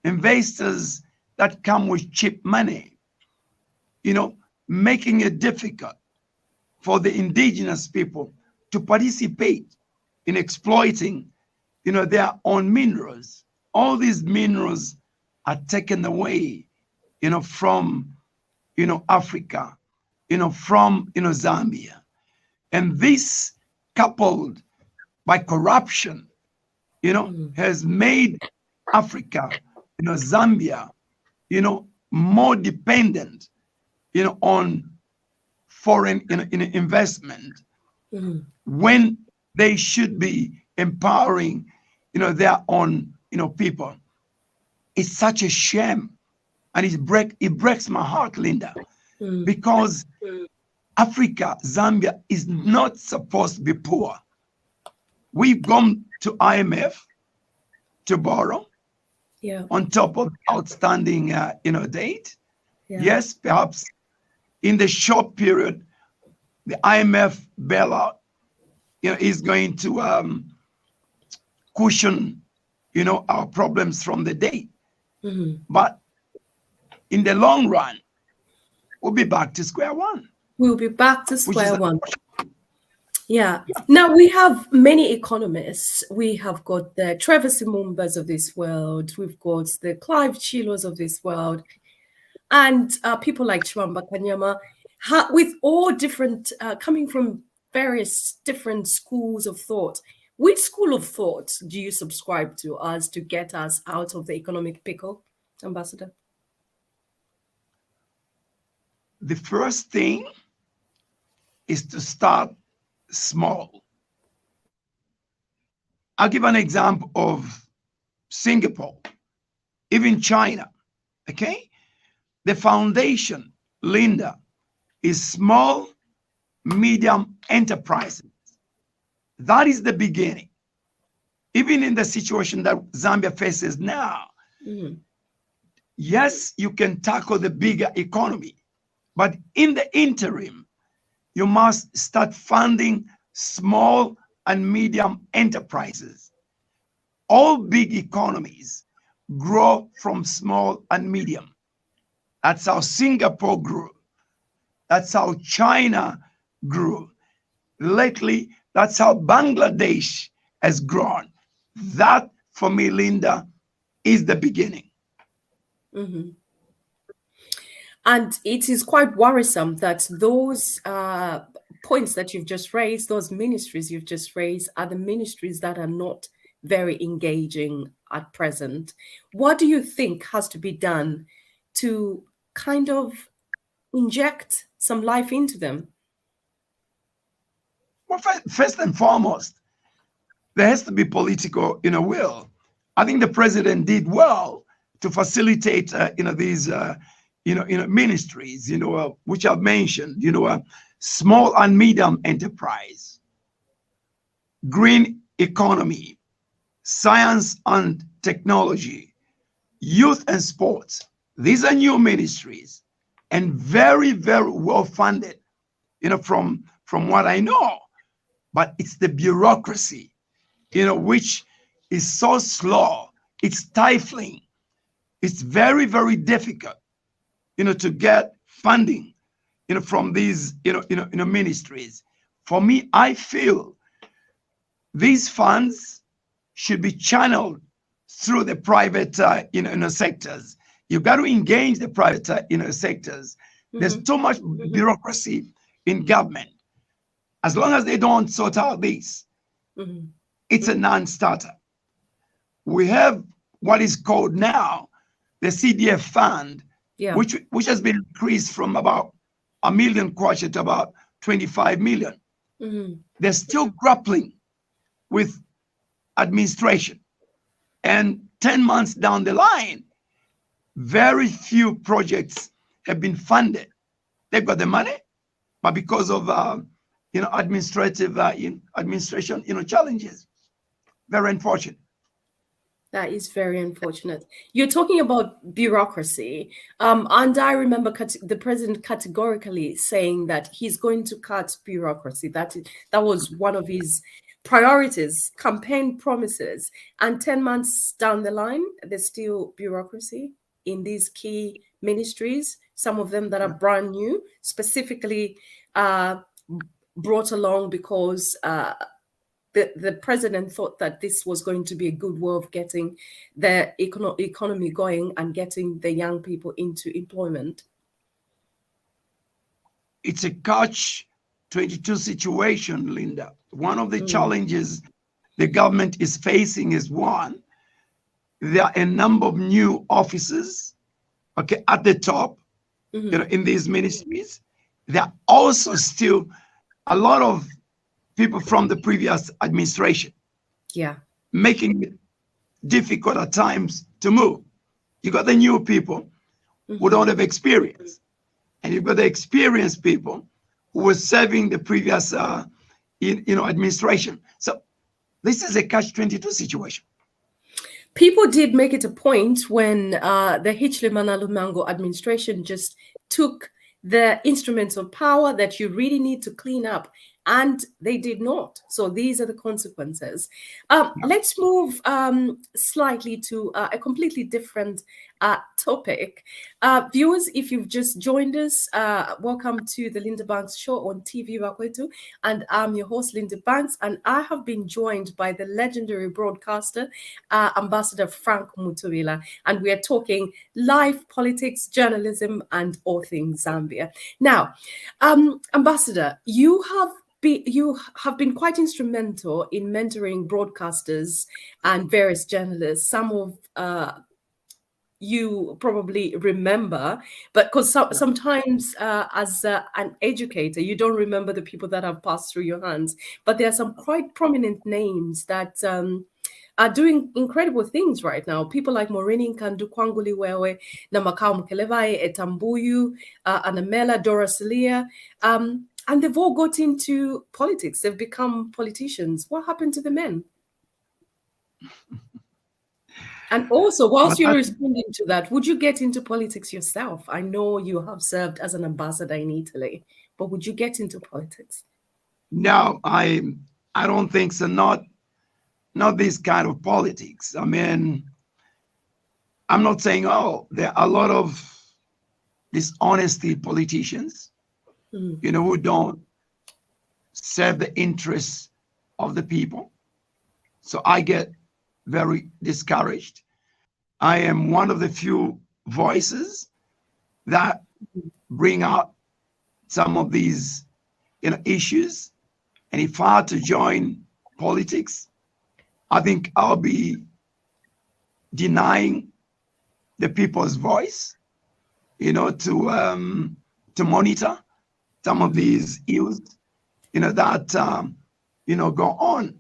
investors that come with cheap money, making it difficult for the indigenous people to participate in exploiting, their own minerals. All these minerals are taken away, from, Africa, from, Zambia. And this coupled by corruption, has made Africa, Zambia, more dependent, on foreign investment when they should be empowering, their own, people. It's such a shame, and it breaks my heart, Linda, because Africa, Zambia is not supposed to be poor. We've gone to IMF to borrow, on top of outstanding, debt. Yes, perhaps in the short period, the IMF bailout, is going to cushion, our problems from the debt. But in the long run, we'll be back to square one. We'll be back to square one. Yeah. Now we have many economists. We have got the Trevor Simumbas of this world. We've got the Clive Chilos of this world, and people like Chwamba Kanyama, with all different, coming from various different schools of thought. Which school of thought do you subscribe to as to get us out of the economic pickle, Ambassador? The first thing is to start small. I'll give an example of Singapore, even China, okay? The foundation, Linda, is small, medium enterprises. That is the beginning. Even in the situation that Zambia faces now, yes, you can tackle the bigger economy, but in the interim, you must start funding small and medium enterprises. All big economies grow from small and medium. That's how Singapore grew. That's how China grew. Lately, that's how Bangladesh has grown. That, for me, Linda, is the beginning. And it is quite worrisome that those points that you've just raised, those ministries you've just raised, are the ministries that are not very engaging at present. What do you think has to be done to kind of inject some life into them? Well, first and foremost, there has to be political, will. I think the president did well to facilitate, these, ministries, which I've mentioned, small and medium enterprise, green economy, science and technology, youth and sports. These are new ministries and very, very well funded, from what I know. But it's the bureaucracy, which is so slow, it's stifling. It's very, very difficult, to get funding, from these, ministries. For me, I feel these funds should be channeled through the private, sectors. You've got to engage the private, sectors. There's too much bureaucracy in government. As long as they don't sort out this, it's a non-starter. We have what is called now the CDF fund, which has been increased from about 1 million kwacha to about 25 million. They're still grappling with administration. And 10 months down the line, very few projects have been funded. They've got the money, but because of administration challenges. Very unfortunate. That is very unfortunate. You're talking about bureaucracy, and I remember the president categorically saying that he's going to cut bureaucracy. That was one of his priorities, campaign promises. And 10 months down the line, there's still bureaucracy in these key ministries, some of them that are brand new, specifically brought along because the president thought that this was going to be a good way of getting the economy going and getting the young people into employment. It's a catch-22 situation, Linda. One of the challenges the government is facing is one, there are a number of new officers, okay, at the top, in these ministries. There are also still a lot of people from the previous administration, making it difficult at times to move. You got the new people who don't have experience, and you've got the experienced people who were serving the previous, administration. So this is a catch-22 situation. People did make it a point when the Hichilema Lumango administration just took the instruments of power that you really need to clean up, and they did not. So these are the consequences. Let's move slightly to a completely different topic. Viewers, if you've just joined us, welcome to the Linda Banks Show on TV Wakwetu, and I'm your host, Linda Banks, and I have been joined by the legendary broadcaster, Ambassador Frank Mutubila, and we are talking life, politics, journalism, and all things Zambia. Now, Ambassador, you have been quite instrumental in mentoring broadcasters and various journalists. Some of you probably remember, but because sometimes as an educator, you don't remember the people that have passed through your hands. But there are some quite prominent names that are doing incredible things right now. People like Morini Nkandu Kwanguli Wewe, Namakau Mukelevae, Etambuyu, Anamela, Dora Celia. And they've all got into politics. They've become politicians. What happened to the men? And also, whilst you're responding to that, would you get into politics yourself? I know you have served as an ambassador in Italy, but would you get into politics? No, I don't think so. Not this kind of politics. I mean, I'm not saying, there are a lot of dishonesty politicians, who don't serve the interests of the people. So I get very discouraged. I am one of the few voices that bring out some of these, issues. And if I had to join politics, I think I'll be denying the people's voice, to monitor some of these ills, that, go on.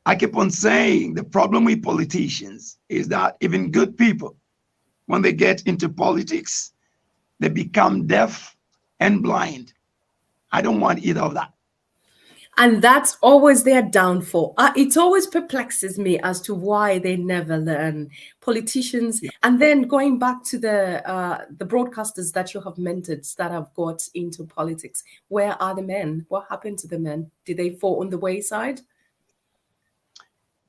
I keep on saying the problem with politicians is that even good people, when they get into politics, they become deaf and blind. I don't want either of that. And that's always their downfall. It always perplexes me as to why they never learn. Politicians, and then going back to the broadcasters that you have mentored that have got into politics, where are the men? What happened to the men? Did they fall on the wayside?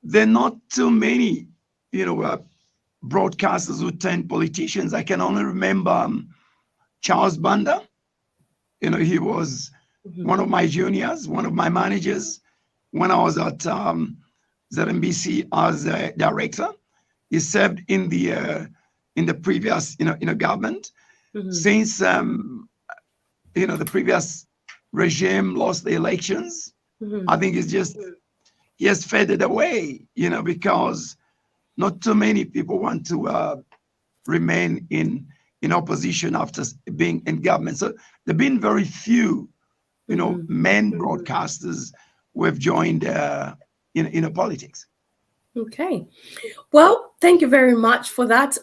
There are not too many, broadcasters who turned politicians. I can only remember Charles Banda. He was one of my juniors, one of my managers when I was at ZMBC as a director. He served in the previous government. Since the previous regime lost the elections, I think he has faded away, because not too many people want to remain in opposition after being in government. So there've been very few men broadcasters who have joined politics. Okay. Well, thank you very much for that.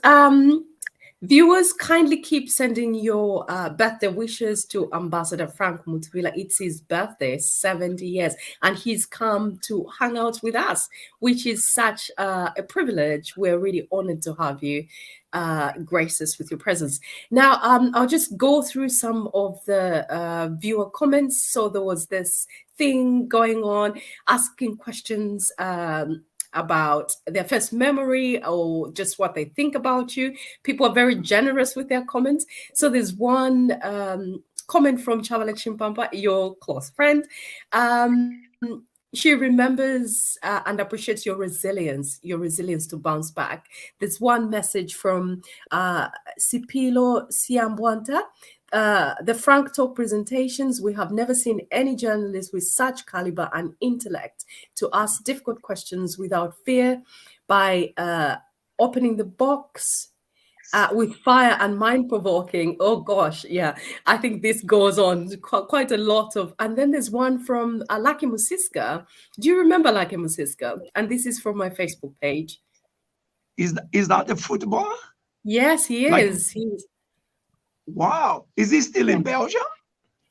Viewers, kindly keep sending your birthday wishes to Ambassador Frank Mutubila. It's his birthday, 70 years, and he's come to hang out with us, which is such a privilege. We're really honored to have you grace us with your presence. Now, I'll just go through some of the viewer comments. So there was this thing going on, asking questions about their first memory or just what they think about you. People are very generous with their comments. So there's one comment from Chavala Chimpampa, your close friend. She remembers and appreciates your resilience to bounce back. There's one message from Sipilo Siambwanta the Frank Talk presentations, we have never seen any journalist with such caliber and intellect to ask difficult questions without fear, by opening the box with fire and mind-provoking. Oh gosh, yeah. I think this goes on quite a lot of. And then there's one from Lucky Musiska. Do you remember Lucky Musiska? And this is from my Facebook page. Is that the footballer? Yes, he is. Wow. Is he still in Belgium?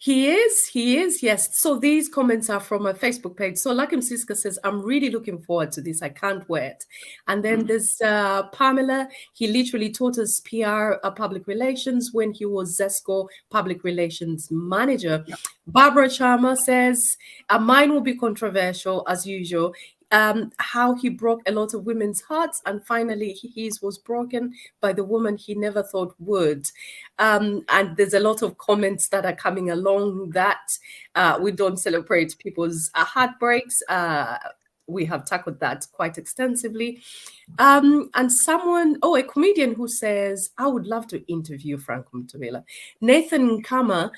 He is, yes. So these comments are from a Facebook page. So Lakim Siska says, I'm really looking forward to this. I can't wait. And then there's Pamela. He literally taught us PR, public relations, when he was ZESCO public relations manager. Yeah. Barbara Sharma says, mine will be controversial as usual. How he broke a lot of women's hearts, and finally his was broken by the woman he never thought would. And there's a lot of comments that are coming along that we don't celebrate people's heartbreaks. We have tackled that quite extensively. And someone, a comedian who says, I would love to interview Frank Mutubila. Nathan Kama,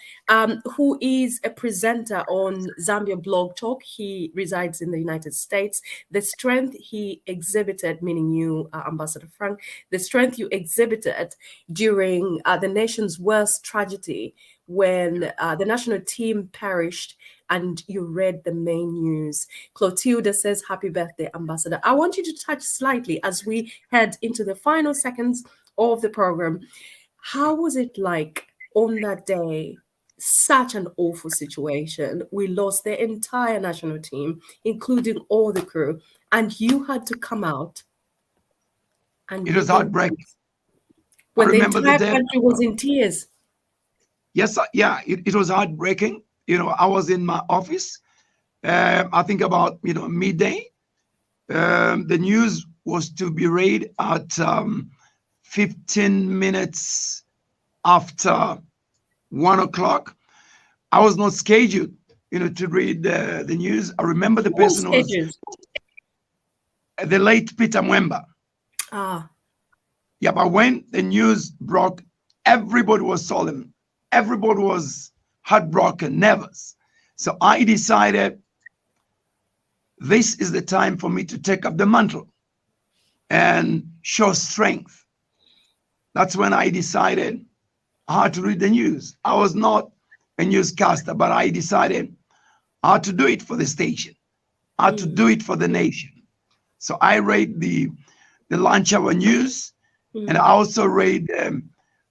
who is a presenter on Zambia Blog Talk. He resides in the United States. The strength he exhibited, meaning you, Ambassador Frank, the strength you exhibited during the nation's worst tragedy, when the national team perished and you read the main news. Clotilda says, happy birthday, Ambassador. I want you to touch slightly as we head into the final seconds of the program. How was it like on that day? Such an awful situation. We lost the entire national team, including all the crew, and you had to come out. And it was heartbreaking. When the entire country was in tears. Yes, yeah, it was heartbreaking. I was in my office, I think about, midday. The news was to be read at 15 minutes after 1 o'clock. I was not scheduled, to read the news. I remember the person was the late Peter Mwemba. Yeah, but when the news broke, everybody was solemn. Everybody was heartbroken, nervous. So I decided this is the time for me to take up the mantle and show strength. That's when I decided how to read the news. I was not a newscaster, but I decided how to do it for the station, how to do it for the nation. So I read the lunch hour news, and I also read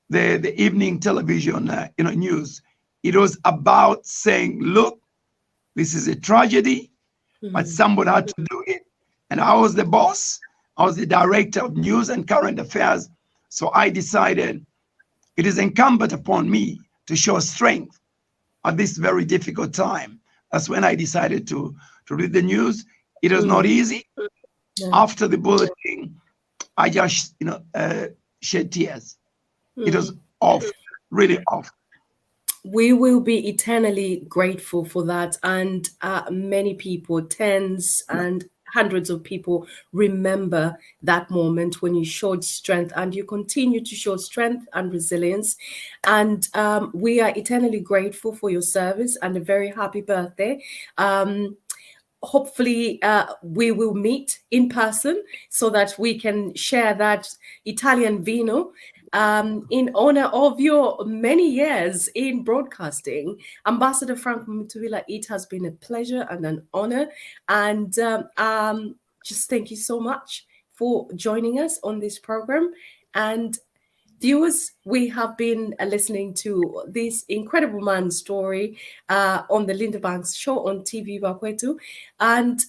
the evening television news. It was about saying, look, this is a tragedy, but somebody had to do it. And I was the boss. I was the director of news and current affairs. So I decided it is incumbent upon me to show strength at this very difficult time. That's when I decided to read the news. It was not easy. After the bulletin, I just, shed tears. It was off, really off. We will be eternally grateful for that. And many people, tens and hundreds of people, remember that moment when you showed strength, and you continue to show strength and resilience. And we are eternally grateful for your service, and a very happy birthday. Hopefully we will meet in person so that we can share that Italian vino in honor of your many years in broadcasting. Ambassador Frank Mutubila, it has been a pleasure and an honor. And just thank you so much for joining us on this program. And viewers, we have been listening to this incredible man's story on the Linda Banks show on TV Bakwetu. And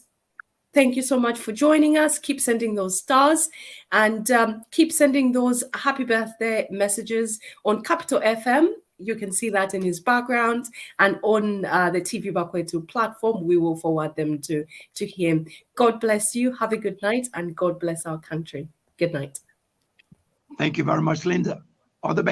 thank you so much for joining us. Keep sending those stars, and keep sending those happy birthday messages on Capital FM. You can see that in his background, and on the TV Bakwetu platform, we will forward them to him. God bless you. Have a good night, and God bless our country. Good night. Thank you very much, Linda. All the best.